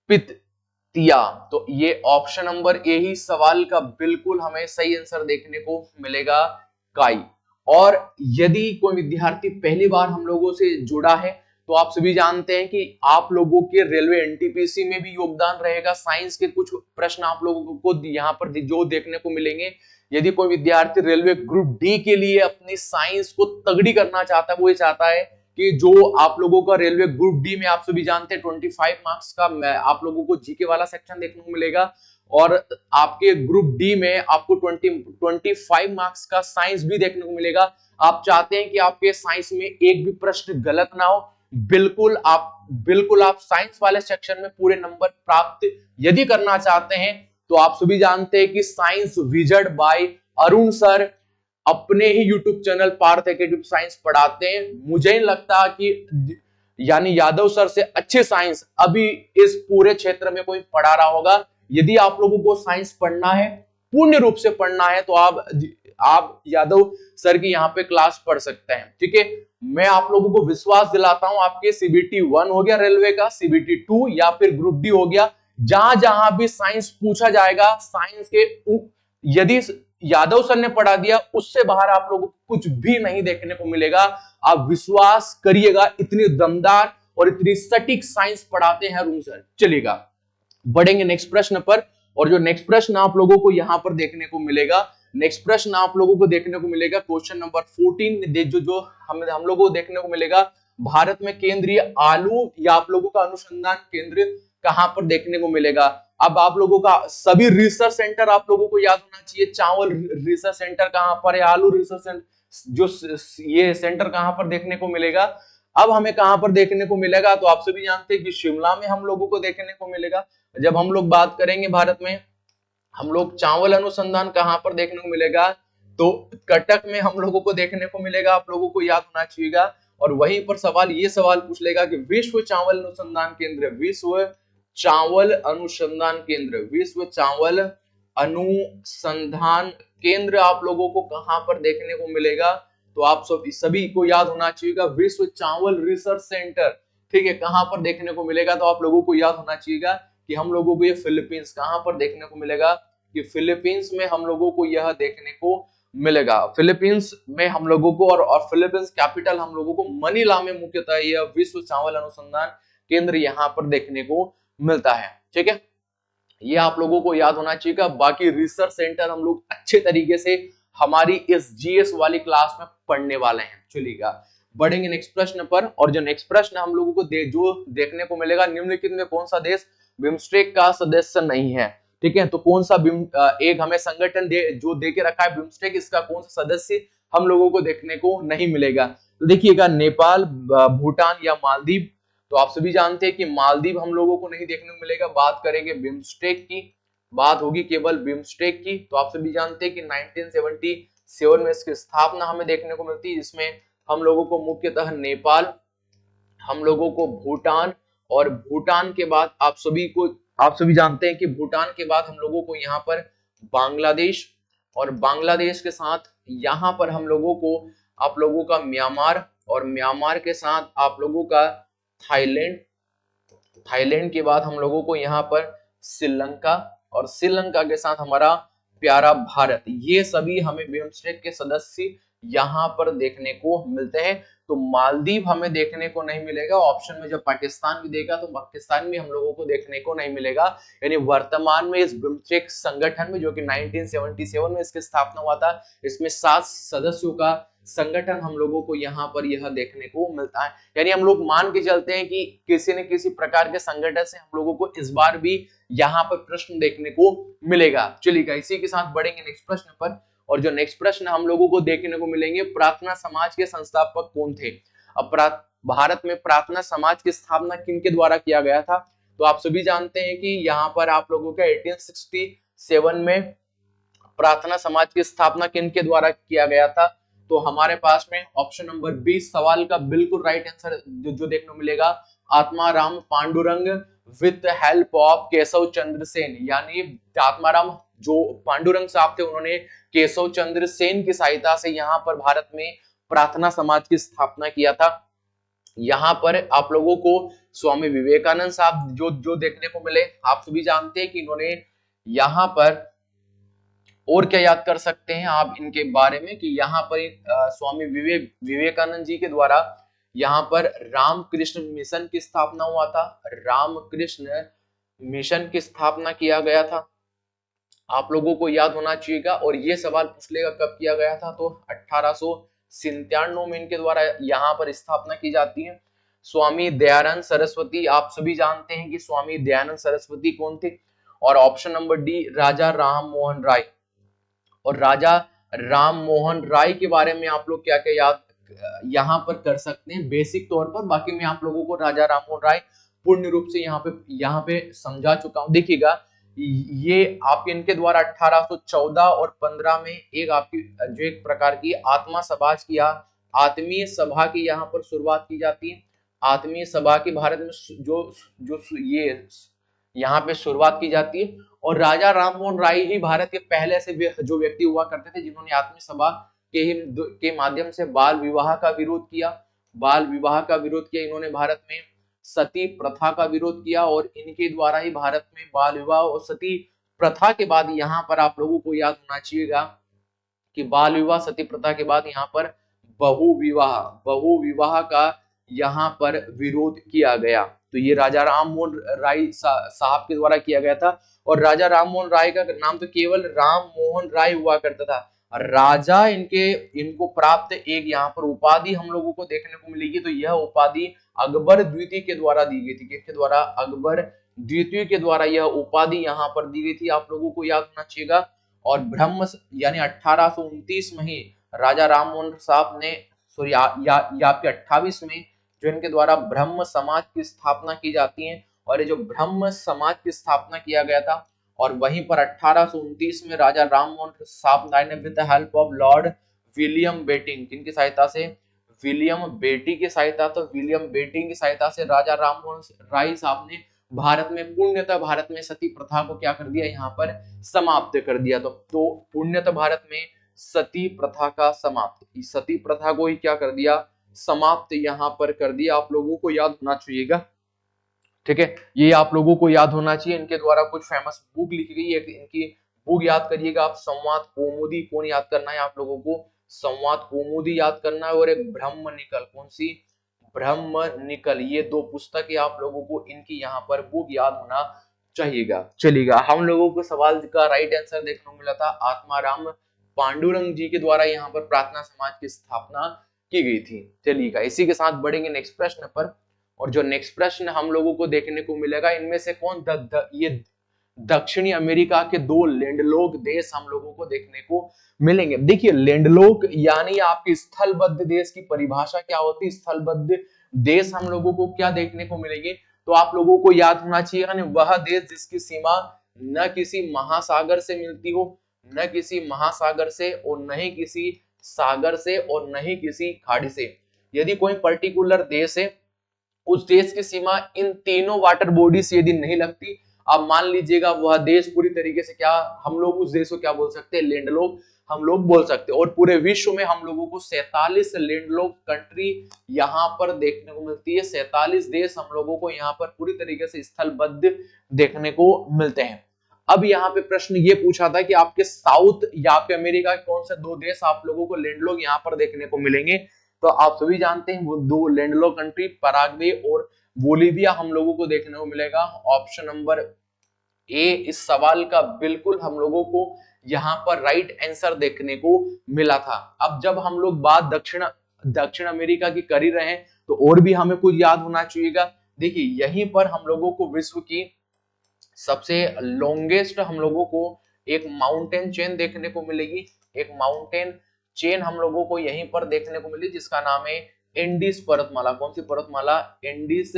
[SPEAKER 1] पित्तिया। तो ये ऑप्शन नंबर ए ही सवाल का बिल्कुल हमें सही आंसर देखने को मिलेगा, काई। और यदि कोई विद्यार्थी पहली बार हम लोगों से जुड़ा है, तो आप सभी जानते हैं कि आप लोगों के रेलवे एनटीपीसी में भी योगदान रहेगा। साइंस के कुछ प्रश्न आप लोगों को यहाँ पर जो देखने को मिलेंगे। यदि कोई विद्यार्थी रेलवे ग्रुप डी के लिए अपनी साइंस को तगड़ी करना चाहता है, वो ये चाहता है कि जो आप लोगों का रेलवे ग्रुप डी में आप सभी जानते हैं 25 मार्क्स का आप लोगों को जीके वाला सेक्शन देखने को मिलेगा, और आपके ग्रुप डी में आपको 25 मार्क्स का साइंस भी देखने को मिलेगा। आप चाहते हैं कि आपके साइंस में एक भी प्रश्न गलत ना हो, बिल्कुल आप साइंस वाले सेक्शन में पूरे नंबर प्राप्त यदि करना चाहते हैं, तो आप सभी जानते हैं कि science wizard by Arun sir अपने ही YouTube channel Parth academy science पढ़ाते हैं। मुझे नहीं लगता कि यानी यादव सर से अच्छे साइंस अभी इस पूरे क्षेत्र में कोई पढ़ा रहा होगा। यदि आप लोगों को साइंस पढ़ना है, पूर्ण रूप से पढ़ना है, तो आप यादव सर की यहाँ पे क्लास पढ़ सकते हैं। ठीक है, मैं आप लोगों को विश्वास दिलाता हूं, आपके सीबीटी 1 हो गया रेलवे का, सीबीटी 2 या फिर ग्रुप डी हो गया, जहां जहां भी साइंस पूछा जाएगा, साइंस के यदि यादव सर ने पढ़ा दिया, उससे बाहर आप लोगों को कुछ भी नहीं देखने को मिलेगा। आप विश्वास करिएगा, इतनी दमदार और इतनी सटीक साइंस पढ़ाते हैं अरुण सर। चलिएगा बढ़ेंगे नेक्स्ट प्रश्न पर, और जो नेक्स्ट प्रश्न आप लोगों को यहां पर देखने को मिलेगा, नेक्स्ट प्रश्न आप लोगों को देखने को मिलेगा क्वेश्चन नंबर 14, जो हम लोगों को देखने को मिलेगा, भारत में केंद्रीय आलू या आप लोगों का अनुसंधान केंद्र कहां पर देखने को मिलेगा। अब आप लोगों का सभी रिसर्च सेंटर आप लोगों को याद होना चाहिए। चावल रिसर्च सेंटर कहां पर है, आलू रिसर्च सेंटर, जो ये सेंटर कहां पर देखने को मिलेगा। अब हमें कहां पर देखने को मिलेगा, तो आप सभी जानते हैं कि शिमला में हम लोगों को देखने को मिलेगा। जब हम लोग बात करेंगे भारत में, हम लोग चावल अनुसंधान कहां पर देखने को मिलेगा, तो कटक में हम लोगों को देखने को मिलेगा, आप लोगों को याद होना चाहिएगा। और वहीं पर ये सवाल पूछ लेगा कि विश्व चावल अनुसंधान केंद्र, विश्व चावल अनुसंधान केंद्र आप लोगों को कहां पर देखने को मिलेगा, तो आप सभी को याद होना चाहिएगा, विश्व चावल रिसर्च सेंटर। ठीक है, कहां पर देखने को मिलेगा, तो आप लोगों को याद होना चाहिएगा कि हम लोगों को ये फिलीपींस कहां पर देखने को मिलेगा, कि फिलीपींस में हम लोगों को यह देखने को मिलेगा। फिलीपींस में हम लोगों को, और फिलीपींस कैपिटल हम लोगों को मनीला में मुख्यतः यह विश्व चावल अनुसंधान केंद्र यहां पर देखने को मिलता है। ठीक है, ये आप लोगों को याद होना चाहिए। बाकी रिसर्च सेंटर हम लोग अच्छे तरीके से हमारी इस जीएस वाली क्लास में पढ़ने वाले हैं। चलिएगा बढ़ेंगे नेक्स्ट प्रश्न पर, और जो नेक्स्ट प्रश्न हम लोगों को जो देखने को मिलेगा, निम्नलिखित में कौन सा देश बिम्स्टेक का सदस्य नहीं है। ठीक है, तो कौन सा एक हमें संगठन जो दे के रखा है बिम्स्टेक, इसका कौन सा सदस्य हम लोगों को देखने को नहीं मिलेगा। तो देखिएगा नेपाल, भूटान या मालदीव। तो आप सभी जानते हैं कि मालदीव हम लोगों को नहीं देखने को मिलेगा। बात करेंगे बिम्स्टेक की, बात होगी केवल बिम्स्टेक की। तो आप सभी जानते हैं कि 1977 में इसकी स्थापना हमें देखने को मिलती है, जिसमें हम लोगों को मुख्यतः नेपाल, हम लोगों को भूटान, और भूटान के बाद आप सभी जानते हैं कि भूटान के बाद हम लोगों को यहाँ पर बांग्लादेश, और बांग्लादेश के साथ यहाँ पर हम लोगों को आप लोगों का म्यांमार, और म्यांमार के साथ आप लोगों का थाईलैंड, थाईलैंड के बाद हम लोगों को यहाँ पर श्रीलंका, और श्रीलंका के साथ हमारा प्यारा भारत। ये सभी हमें बिम्स्टेक के सदस्य यहाँ पर देखने को मिलते हैं। तो मालदीव हमें देखने को नहीं मिलेगा ऑप्शन में, जब पाकिस्तान भी देगा तो पाकिस्तान भी हम लोगों को देखने को नहीं मिलेगा। यानी वर्तमान में इस बिम्स्टेक संगठन में, जो कि 1977 में इसकी स्थापना हुआ था, इसमें 7 सदस्यों का संगठन हम लोगों को यहाँ पर यह देखने को मिलता है। यानी हम लोग मान के चलते हैं कि किसी न किसी प्रकार के संगठन से हम लोगों को इस बार भी यहाँ पर प्रश्न देखने को मिलेगा। चलिएगा, इसी के साथ बढ़ेंगे नेक्स्ट प्रश्न पर। और जो नेक्स्ट प्रश्न हम लोगों को देखने को मिलेंगे, प्रार्थना समाज के संस्थापक कौन थे? अब भारत में प्रार्थना समाज की स्थापना किनके द्वारा किया गया था? तो आप सभी जानते हैं कि यहाँ पर आप लोगों का 1867 में प्रार्थना समाज की स्थापना किनके द्वारा किया गया था? तो हमारे पास में ऑप्शन नंबर 20 सवाल का बिल्कुल राइट आंसर जो देखने को मिलेगा, Atmaram Pandurang with help of Keshav Chandra Sen. यानी आत्माराम जो पांडुरंग साहब थे, उन्होंने केशव चंद्र सेन की सहायता से यहाँ पर भारत में प्रार्थना समाज की स्थापना किया था। यहाँ पर आप लोगों को स्वामी विवेकानंद साहब जो देखने को मिले। आप सभी जानते हैं कि इन्होंने यहाँ पर और क्या याद कर सकते हैं आप इनके बारे में, कि यहाँ पर स्वामी विवेकानंद जी के द्वारा यहाँ पर रामकृष्ण मिशन की स्थापना हुआ था। रामकृष्ण मिशन की स्थापना किया गया था, आप लोगों को याद होना चाहिएगा। और ये सवाल पूछ लेगा कब किया गया था, तो 1897 में इनके द्वारा यहाँ पर स्थापना की जाती है। स्वामी दयानंद सरस्वती, आप सभी जानते हैं कि स्वामी दयानंद सरस्वती कौन थे? और ऑप्शन नंबर डी, राजा राम मोहन राय। और राजा राम मोहन राय के बारे में आप लोग क्या क्या याद यहाँ पर कर सकते हैं बेसिक तौर पर। बाकी मैं आप लोगों को राजा राम मोहन राय पूर्ण रूप से यहाँ पे समझा चुका हूं। देखिएगा, ये आपके इनके द्वारा 1814 और 15 में एक आपकी जो एक प्रकार की आत्मीय सभा की यहाँ पर शुरुआत की जाती है। आत्मीय सभा की भारत में जो ये यहाँ पे शुरुआत की जाती है। और राजा राममोहन राय ही भारत के पहले से जो व्यक्ति हुआ करते थे जिन्होंने आत्मीय सभा के माध्यम से बाल विवाह का विरोध किया। बाल विवाह का विरोध किया इन्होंने भारत में, सती प्रथा का विरोध किया, और इनके द्वारा ही भारत में बाल विवाह और सती प्रथा के बाद यहाँ पर आप लोगों को याद होना चाहिएगा कि बाल विवाह सती प्रथा के बाद यहाँ पर बहु विवाह का यहाँ पर विरोध किया गया। तो ये राजा राममोहन राय साहब के द्वारा किया गया था। और राजा राममोहन राय का नाम तो केवल राम मोहन राय हुआ करता था। राजा इनको प्राप्त एक यहाँ पर उपाधि हम लोगों को देखने को मिलेगी। तो यह उपाधि अकबर द्वितीय के द्वारा दी गई थी। किसके द्वारा? अकबर द्वितीय के द्वारा यह उपाधि यहाँ पर दी गई थी, आप लोगों को याद होना चाहिएगा। और ब्रह्म यानी 1829 में ही राजा राममोहन साहब ने आपके 28 में जो इनके द्वारा ब्रह्म समाज की स्थापना की जाती है। और ये जो ब्रह्म समाज की स्थापना किया गया था, और वहीं पर 1829 में राजा राममोहन साहब ने with the help of lord William Bentinck, किनकी सहायता से? विलियम बेटी की सहायता। तो विलियम बेटिंग की सहायता से राजा राममोहन राय साहब ने भारत में पूर्णतः भारत में सती प्रथा को क्या कर दिया? यहाँ पर समाप्त कर दिया। तो पूर्णतः भारत में सती प्रथा का समाप्त, सती प्रथा को ही क्या कर दिया? समाप्त यहाँ पर कर दिया। आप लोगों को याद होना चाहिएगा, ठीक है, ये आप लोगों को याद होना चाहिए। इनके द्वारा कुछ फेमस बुक लिखी गई है, इनकी बुक याद करिएगा आप। संवाद कौमुदी कौन याद करना है आप लोगों को? संवाद कौमुदी याद करना है। और एक ब्रह्म निकल, कौन सी? ब्रह्म निकल। ये दो पुस्तकें आप लोगों को इनकी यहाँ पर बुक याद होना चाहिएगा। चलिएगा, हम लोगों को सवाल का राइट आंसर देखने को मिला था आत्माराम पांडुरंग जी के द्वारा यहाँ पर प्रार्थना समाज की स्थापना की गई थी। चलिएगा, इसी के साथ बढ़ेंगे नेक्स्ट प्रश्न पर। और जो नेक्स्ट प्रश्न हम लोगों को देखने को मिलेगा, इनमें से कौन ये दक्षिणी अमेरिका के 2 लैंडलॉक देश हम लोगों को देखने को मिलेंगे। देखिए, लैंडलॉक यानी आपकी स्थलबद्ध देश की परिभाषा क्या होती है? स्थलबद्ध देश हम लोगों को क्या देखने को मिलेंगे? तो आप लोगों को याद होना चाहिए वह देश जिसकी सीमा न किसी महासागर से मिलती हो, न किसी महासागर से और न ही किसी सागर से और न ही किसी खाड़ी से। यदि कोई पर्टिकुलर देश है, उस देश की सीमा इन तीनों वाटर बॉडी से यदि नहीं लगती, आप मान लीजिएगा वह देश पूरी तरीके से क्या, हम लोग उस देश को क्या बोल सकते हैं, लैंडलॉक हम लोग बोल सकते हैं। और पूरे विश्व में हम लोगों को 47 लैंडलॉक कंट्री यहाँ पर देखने को मिलती है। 47 देश हम लोगों को यहाँ पर पूरी तरीके से स्थलबद्ध देखने को मिलते हैं। अब यहाँ पे प्रश्न ये पूछा था कि आपके साउथ या आपके अमेरिका के कौन से दो देश आप लोगों को लैंडलॉक यहाँ पर देखने को मिलेंगे। तो आप सभी जानते हैं वो दो लैंडलॉक कंट्री पराग्वे और बोलिविया हम लोगों को देखने को मिलेगा। ऑप्शन नंबर ए इस सवाल का बिल्कुल हम लोगों को यहाँ पर राइट आंसर देखने को मिला था। अब जब हम लोग बात दक्षिण अमेरिका की कर ही रहे हैं तो और भी हमें कुछ याद होना चाहिएगा। देखिए यहीं पर हम लोगों को विश्व की सबसे लॉन्गेस्ट हम लोगों को एक माउंटेन चेन देखने को मिलेगी। एक माउंटेन चेन हम लोगों को यहीं पर देखने को मिली जिसका नाम है एंडीज पर्वतमाला। कौन सी पर्वतमाला? एंडीज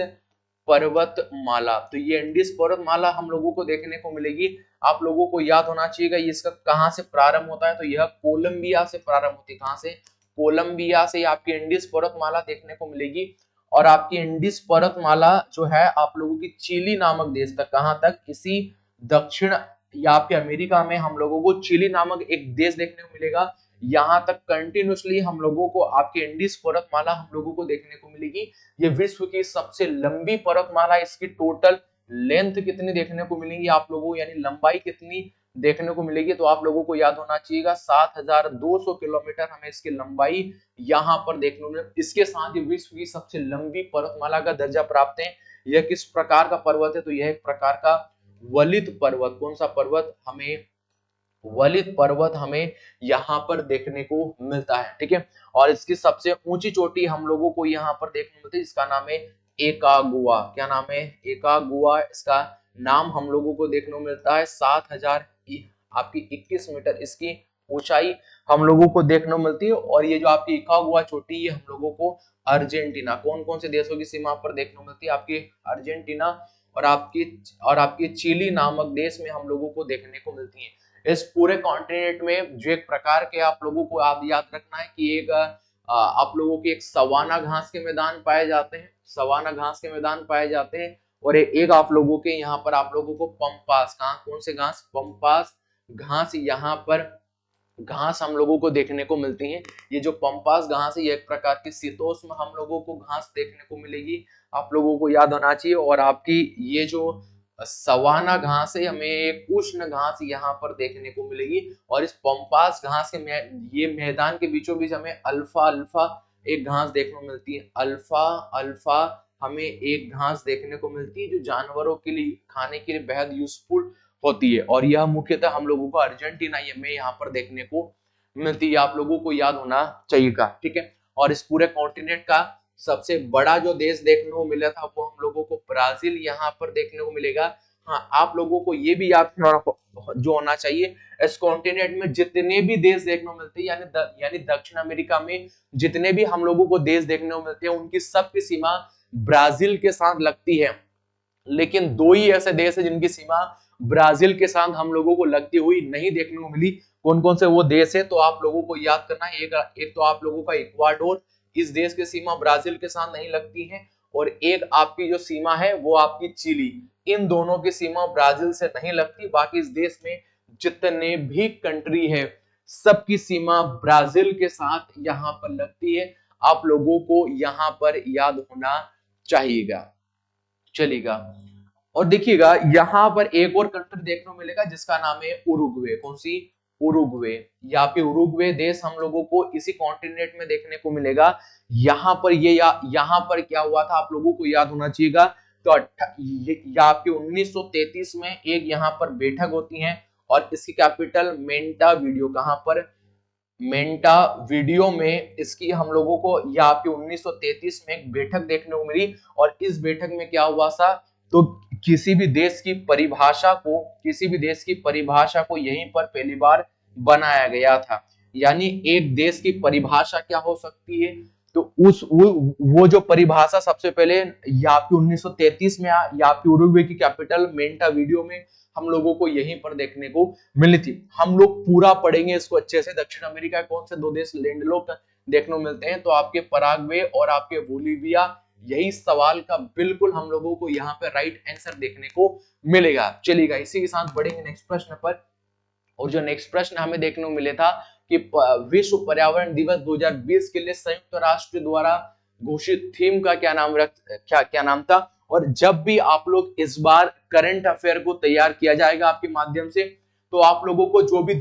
[SPEAKER 1] पर्वतमाला। तो ये एंडीज पर्वतमाला हम लोगों को देखने को मिलेगी। आप लोगों को याद होना चाहिएगा ये इसका कहां से प्रारंभ होता है, तो यह कोलंबिया से प्रारंभ होती है। कहां से? कोलंबिया से आपकी एंडीज पर्वतमाला देखने को मिलेगी। और आपकी एंडीज पर्वतमाला जो है आप लोगों की चिली नामक देश तक, कहां तक? इसी दक्षिण या आपके अमेरिका में हम लोगों को चिली नामक एक देश देखने को मिलेगा। यहाँ तक कंटिन्यूसली हम लोगों को आपकी एंडीज पर्वतमाला हम लोगों को देखने को मिलेगी। ये विश्व की सबसे लंबी पर्वतमाला। इसकी टोटल लेंथ कितनी देखने को मिलेगी आप लोगों को, यानी लंबाई कितनी देखने को मिलेगी? तो आप लोगों को याद होना चाहिएगा 7200 किलोमीटर हमें इसकी लंबाई यहाँ पर देखने को मिलेगी। इसके साथ ही विश्व की सबसे लंबी पर्वतमाला का दर्जा प्राप्त है। यह किस प्रकार का पर्वत है? तो यह एक प्रकार का वलित पर्वत। कौन सा पर्वत? हमें वलित पर्वत हमें यहाँ पर देखने को मिलता है। ठीक है, और इसकी सबसे ऊंची चोटी हम लोगों को यहाँ पर देखने को मिलती है जिसका नाम है एकागुआ। क्या नाम है? एकागुआ। इसका नाम हम लोगों को देखने को मिलता है। 7000 आपकी 21 मीटर इसकी ऊंचाई हम लोगों को देखने को मिलती है। और ये जो आपकी एकागुआ चोटी ये हम लोगों को अर्जेंटीना, कौन कौन से देशों की सीमा पर देखने को मिलती है? आपकी अर्जेंटीना और आपकी चिली नामक देश में हम लोगों को देखने को मिलती है। इस पूरे कॉन्टिनेंट में जो एक प्रकार के आप लोगों को याद रखना है कि एक आप लोगों के एक सवाना घास के मैदान पाए जाते हैं। सवाना घास के मैदान पाए जाते हैं। और एक आप लोगों के यहाँ पर आप लोगों को पंपास, कौन से घास? पंपास घास यहाँ पर घास हम लोगों को देखने को मिलती है। ये जो पंपास घास है ये एक प्रकार की शीतोष्ण हम लोगों को घास देखने को मिलेगी। आप लोगों को याद होना चाहिए। और आपकी ये जो सवाना घास है हमें एक उष्ण घास यहाँ पर देखने को मिलेगी। और इस पंपास घास के ये मैदान के बीचों बीच हमें अल्फा अल्फा एक घास देखने को मिलती है। अल्फा अल्फा हमें एक घास देखने को मिलती है जो जानवरों के लिए खाने के लिए बेहद यूजफुल होती है। और यह मुख्यतः हम लोगों को अर्जेंटीना में यहाँ पर देखने को मिलती है। आप लोगों को याद होना चाहिएगा। ठीक है, और इस पूरे कॉन्टिनेंट का सबसे बड़ा जो देश देखने को मिला था वो हम लोगों को ब्राजील यहाँ पर देखने को मिलेगा। हाँ, आप लोगों को ये भी याद जो होना चाहिए इस कॉन्टिनेंट में जितने भी देश देखने को मिलते हैं यानी दक्षिण अमेरिका में जितने भी हम लोगों को देश देखने को मिलते हैं उनकी सबकी सीमा ब्राजील के साथ लगती है। लेकिन दो ही ऐसे देश है जिनकी सीमा ब्राजील के साथ हम लोगों को लगती हुई नहीं देखने को मिली। कौन कौन से वो देश है? तो आप लोगों को याद करना है। एक तो आप लोगों का इक्वाडोर, इस देश की सीमा ब्राजील के साथ नहीं लगती है। और एक आपकी जो सीमा है वो आपकी चिली, इन दोनों की सीमा ब्राजील से नहीं लगती। बाकी इस देश में जितने भी कंट्री है सबकी सीमा ब्राजील के साथ यहाँ पर लगती है। आप लोगों को यहाँ पर याद होना चाहिएगा। चलेगा, और देखिएगा यहाँ पर एक और कंट्री देखने को मिलेगा जिसका नाम है उरुग्वे। कौन सी? उरुग्वे। यहाँ पे उरुग्वे देश हम लोगों को इसी कॉन्टिनेंट में देखने को मिलेगा। यहाँ पर यहाँ पर क्या हुआ था आप लोगों को याद होना चाहिएगा। तो आपके 1933 में एक यहाँ पर बैठक होती है और इसकी कैपिटल मेंटावीडियो, कहाँ पर? मेंटावीडियो में इसकी हम लोगों को या आपके 1933 में एक बैठक देखने को मिली। और इस बैठक में क्या हुआ था? तो किसी भी देश की परिभाषा को यहीं पर पहली बार बनाया गया था। यानी एक देश की परिभाषा क्या हो सकती है? तो वो जो परिभाषा सबसे पहले यहाँ पे 1933 में यहाँ पे उरुग्वे की कैपिटल मोंटेवीडियो में हम लोगों को यहीं पर देखने को मिली थी। हम लोग पूरा पढ़ेंगे इसको अच्छे से। दक्षिण अमेरिका कौन से दो देश लैंडलॉक्ड देखने को मिलते हैं? तो आपके पराग्वे और आपके बोलिविया। यही सवाल का बिल्कुल हम लोगों को यहाँ पे राइट आंसर देखने को मिलेगा। चलिएगा, इसी के साथ बढ़ेंगे नेक्स्ट प्रश्न पर। और जो नेक्स्ट प्रश्न हमें देखने को मिले था कि विश्व पर्यावरण दिवस 2020 के लिए संयुक्त राष्ट्र द्वारा घोषित थीम का क्या नाम था? और जब भी आप लोग इस बार करंट अफेयर को तैयार किया जाएगा आपके माध्यम से, तो आप लोगों को जो भी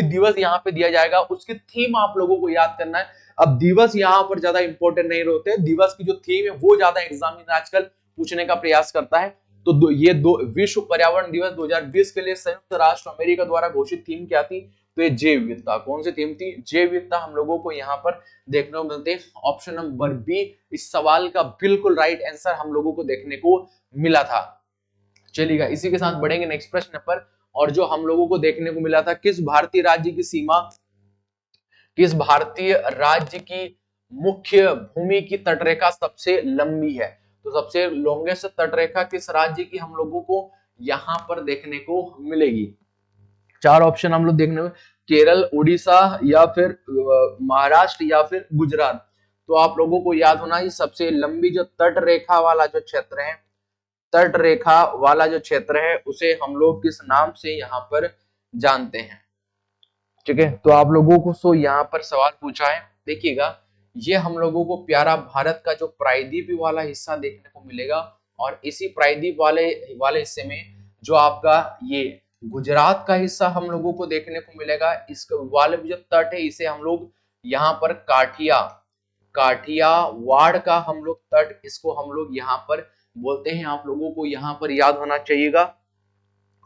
[SPEAKER 1] दिवस यहाँ पे दिया जाएगा उसकी थीम आप लोगों को याद करना है। अब दिवस यहाँ पर ज्यादा इंपॉर्टेंट नहीं होते, दिवस की जो थीम है वो ज्यादा एग्जामिनर आजकल पूछने का प्रयास करता है। तो ये विश्व पर्यावरण दिवस 2020 के लिए संयुक्त राष्ट्र अमेरिका द्वारा घोषित थीम क्या थी? तो ये जैव विविधता। कौन सी थीम थी? जैव विविधता हम लोगों को यहाँ पर देखने को मिलते हैं। ऑप्शन नंबर बी इस सवाल का बिल्कुल राइट आंसर हम लोगों को देखने को मिला था। चलिएगा, इसी के साथ बढ़ेंगे नेक्स्ट प्रश्न पर। और जो हम लोगों को देखने को मिला था, किस भारतीय राज्य की मुख्य भूमि की तटरेखा सबसे लंबी है? तो सबसे लॉन्गेस्ट तटरेखा किस राज्य की हम लोगों को यहां पर देखने को मिलेगी? चार ऑप्शन हम लोग देखने में, केरल, उड़ीसा या फिर महाराष्ट्र या फिर गुजरात। तो आप लोगों को याद होना है सबसे लंबी जो तटरेखा वाला जो क्षेत्र है, तटरेखा वाला जो क्षेत्र है उसे हम लोग किस नाम से यहाँ पर जानते हैं? ठीक है, तो आप लोगों को सो यहाँ पर सवाल पूछा है, देखिएगा ये हम लोगों को प्यारा भारत का जो प्रायद्वीप वाला हिस्सा देखने को मिलेगा। और इसी प्रायद्वीप वाले हिस्से में जो आपका ये गुजरात का हिस्सा हम लोगों को देखने को मिलेगा। इस वाले जो तट है इसे हम लोग यहाँ पर काठियावाड़ का हम लोग तट, इसको हम लोग यहाँ पर बोलते हैं। आप लोगों को यहाँ पर याद होना चाहिएगा।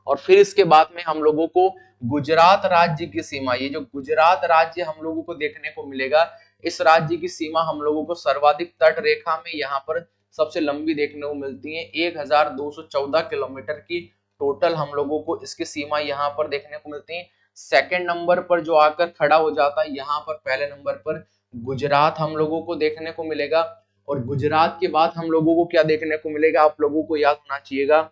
[SPEAKER 1] और फिर इसके बाद में हम लोगों को गुजरात राज्य की सीमा, ये जो गुजरात राज्य हम लोगों को देखने को मिलेगा, इस राज्य की सीमा हम लोगों को सर्वाधिक तट रेखा में यहाँ पर सबसे लंबी देखने को मिलती है। 1214 किलोमीटर की टोटल हम लोगों को इसकी सीमा यहाँ पर देखने को मिलती है। सेकंड नंबर पर जो आकर खड़ा हो जाता है यहाँ पर, पहले नंबर पर गुजरात हम लोगों को देखने को मिलेगा। और गुजरात के बाद हम लोगों को क्या देखने को मिलेगा? आप लोगों को याद होना चाहिएगा,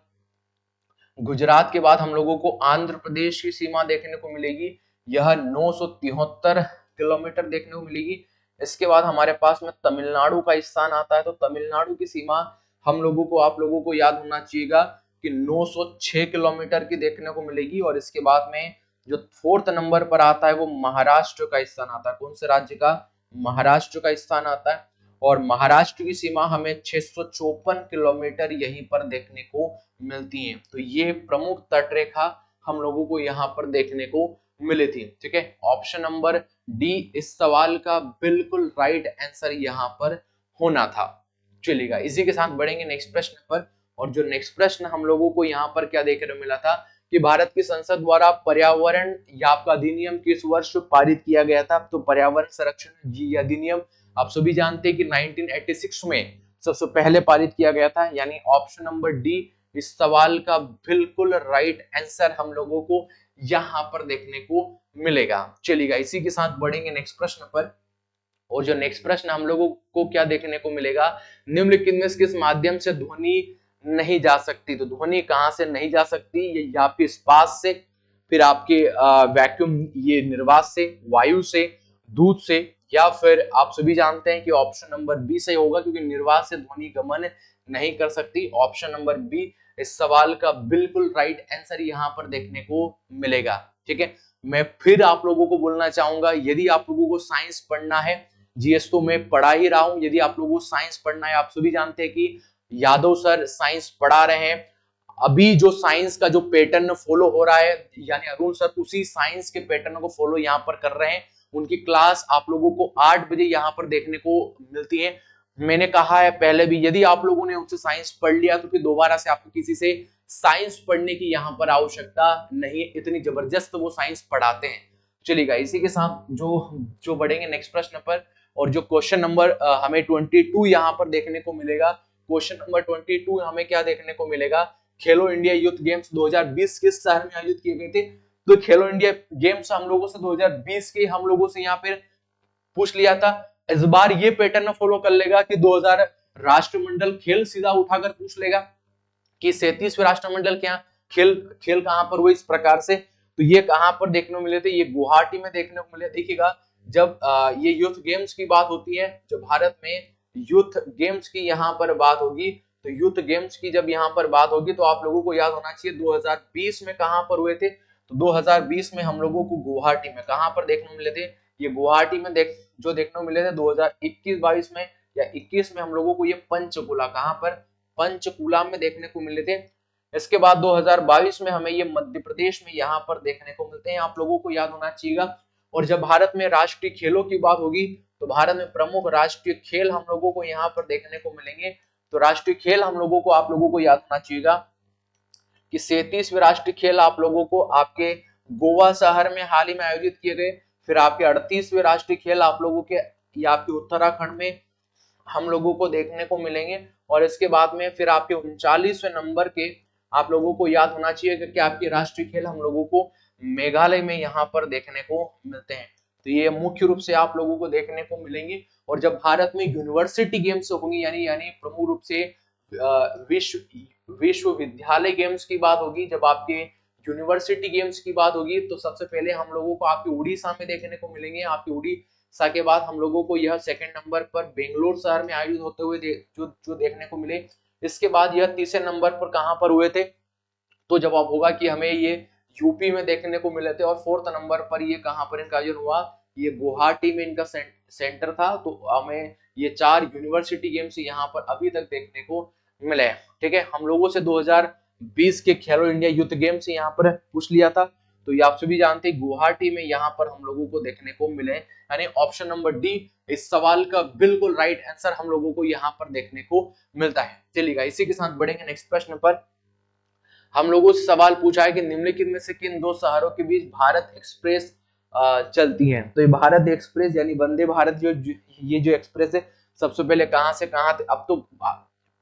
[SPEAKER 1] गुजरात के बाद हम लोगों को आंध्र प्रदेश की सीमा देखने को मिलेगी। यह 973 किलोमीटर देखने को मिलेगी। इसके बाद हमारे पास में तमिलनाडु का स्थान आता है। तो तमिलनाडु की सीमा हम लोगों को, आप लोगों को याद होना चाहिएगा कि 906 किलोमीटर की देखने को मिलेगी। और इसके बाद में जो फोर्थ नंबर पर आता है वो महाराष्ट्र का स्थान आता है। कौन से राज्य का? महाराष्ट्र का स्थान आता है। और महाराष्ट्र की सीमा हमें 654 किलोमीटर यहीं पर देखने को मिलती है। तो ये प्रमुख तटरेखा हम लोगों को यहाँ पर देखने को मिली थी। ठीक है, ऑप्शन नंबर डी इस सवाल का बिल्कुल राइट आंसर यहाँ पर होना था। चलिएगा, इसी के साथ बढ़ेंगे नेक्स्ट प्रश्न पर। और जो नेक्स्ट प्रश्न हम लोगों को यहाँ पर क्या देखने को मिला था कि भारत की संसद द्वारा पर्यावरण या आपका अधिनियम किस वर्ष पारित किया गया था? तो पर्यावरण संरक्षण जी अधिनियम आप सभी जानते हैं कि 1986 में सबसे पहले पारित किया गया था। यानी ऑप्शन नंबर डी इस सवाल का बिल्कुल राइट आंसर हम लोगों को यहां पर देखने को मिलेगा। चलिएगा, इसी के साथ बढ़ेंगे नेक्स्ट प्रश्न पर। और जो नेक्स्ट प्रश्न हम लोगों को क्या देखने को मिलेगा, निम्नलिखित में किस माध्यम से ध्वनि नहीं जा सकती? तो ध्वनि कहां से नहीं जा सकती? ये आपके स्पास से, फिर आपके वैक्यूम ये निर्वात से, वायु से, दूध से, या फिर आप सभी जानते हैं कि ऑप्शन नंबर बी सही होगा क्योंकि निर्वात से ध्वनि गमन नहीं कर सकती। ऑप्शन नंबर बी इस सवाल का बिल्कुल राइट आंसर यहाँ पर देखने को मिलेगा। ठीक है, मैं फिर आप लोगों को बोलना चाहूंगा, यदि आप लोगों को साइंस पढ़ना है, जीएस तो मैं पढ़ा ही रहा हूं, यदि आप लोगों को साइंस पढ़ना है, आप सभी जानते हैं कि यादव सर साइंस पढ़ा रहे हैं। अभी जो साइंस का जो पैटर्न फॉलो हो रहा है, यानी अरुण सर उसी साइंस के पैटर्न को फॉलो यहाँ पर कर रहे हैं। उनकी क्लास आप लोगों को 8 बजे यहाँ पर देखने को मिलती है। मैंने कहा है पहले भी, यदि आप लोगों ने उनसे साइंस पढ़ लिया तो फिर दोबारा से आपको किसी से साइंस पढ़ने की यहाँ पर आवश्यकता नहीं है, इतनी जबरदस्त वो साइंस पढ़ाते हैं। चलिएगा, इसी के साथ जो बढ़ेंगे नेक्स्ट प्रश्न पर। और जो क्वेश्चन नंबर हमें 22 यहाँ पर देखने को मिलेगा। क्वेश्चन नंबर 22 हमें क्या देखने को मिलेगा? खेलो इंडिया यूथ गेम्स 2020 किस शहर में आयोजित किए गए थे? तो खेलो इंडिया गेम्स हम लोगों से 2020 के हम लोगों से यहाँ पे पूछ लिया था, इस बार ये पैटर्न फॉलो कर लेगा कि 2000 राष्ट्रमंडल खेल सीधा उठाकर पूछ लेगा कि 37वें राष्ट्रमंडल क्या खेल खेल कहां पर हुए, इस प्रकार से। तो ये कहां पर देखने को मिले थे, ये गुवाहाटी में देखने को मिले। देखिएगा जब ये यूथ गेम्स की बात होती है, जो भारत में यूथ गेम्स की यहाँ पर बात होगी, तो यूथ गेम्स की जब यहाँ पर बात होगी तो आप लोगों को याद होना चाहिए 2020 में कहां पर हुए थे। तो 2020 में हम लोगों को गुवाहाटी में कहां पर देखने को मिले थे, ये गुवाहाटी में जो देखने को मिले थे 2021-22 में या 21 में हम लोगों को ये पंचकुला, कहां पर, पंचकुला में देखने को मिले थे। इसके बाद 2022 में हमें ये मध्य प्रदेश में यहाँ पर देखने को मिलते हैं, आप लोगों को याद होना चाहिएगा। और जब भारत में राष्ट्रीय खेलों की बात होगी तो भारत में प्रमुख राष्ट्रीय खेल हम लोगों को यहाँ पर देखने को मिलेंगे। तो राष्ट्रीय खेल हम लोगों को, आप लोगों को याद होना चाहिएगा कि 37वें राष्ट्रीय खेल आप लोगों को आपके गोवा शहर में हाल ही में आयोजित किए गए। फिर आपके 38वें राष्ट्रीय खेल आप लोगों के या आपके उत्तराखंड में हम लोगों को देखने को मिलेंगे। और इसके बाद में फिर आपके 39वें नंबर के आप लोगों को याद होना चाहिए कि आपके राष्ट्रीय खेल हम लोगों को मेघालय में यहाँ पर देखने को मिलते हैं। तो ये मुख्य रूप से आप लोगों को देखने को मिलेंगे। और जब भारत में यूनिवर्सिटी गेम्स होंगी, यानी प्रमुख रूप से विश्वविद्यालय गेम्स की बात होगी, जब आपके यूनिवर्सिटी गेम्स की बात होगी तो सबसे पहले हम लोगों को आपके उड़ीसा में देखने को मिलेंगे। आपके उड़ीसा के बाद हम लोगों को यह सेकंड नंबर पर बेंगलोर शहर में आयोजित होते हुए जो देखने को मिले। इसके बाद यह तीसरे नंबर पर कहां पर हुए थे, तो जवाब होगा कि हमें ये यूपी में देखने को मिले थे। और फोर्थ नंबर पर ये कहां पर इनका आयोजन हुआ, ये गुवाहाटी में इनका सेंटर था। तो हमें ये 4 यूनिवर्सिटी गेम्स यहाँ पर अभी तक देखने को मिले। ठीक है, हम लोगों से 2020 के खेलो इंडिया यूथ गेम्स यहाँ पर पूछ लिया था। तो ये आप सभी जानते हैं गुवाहाटी में यहाँ पर हम लोगों को देखने को मिले, यानी ऑप्शन नंबर डी इस सवाल का बिल्कुल राइट आंसर हम लोगों को यहाँ पर देखने को मिलता है। चलिएगा इसी के साथ बढ़ेंगे नेक्स्ट प्रश्न पर। हम लोगों से सवाल पूछा है कि निम्नलिखित में से किन दो शहरों के बीच भारत एक्सप्रेस चलती है। तो ये भारत एक्सप्रेस यानी वंदे भारत ये जो एक्सप्रेस है, सबसे पहले कहां से कहां, अब तो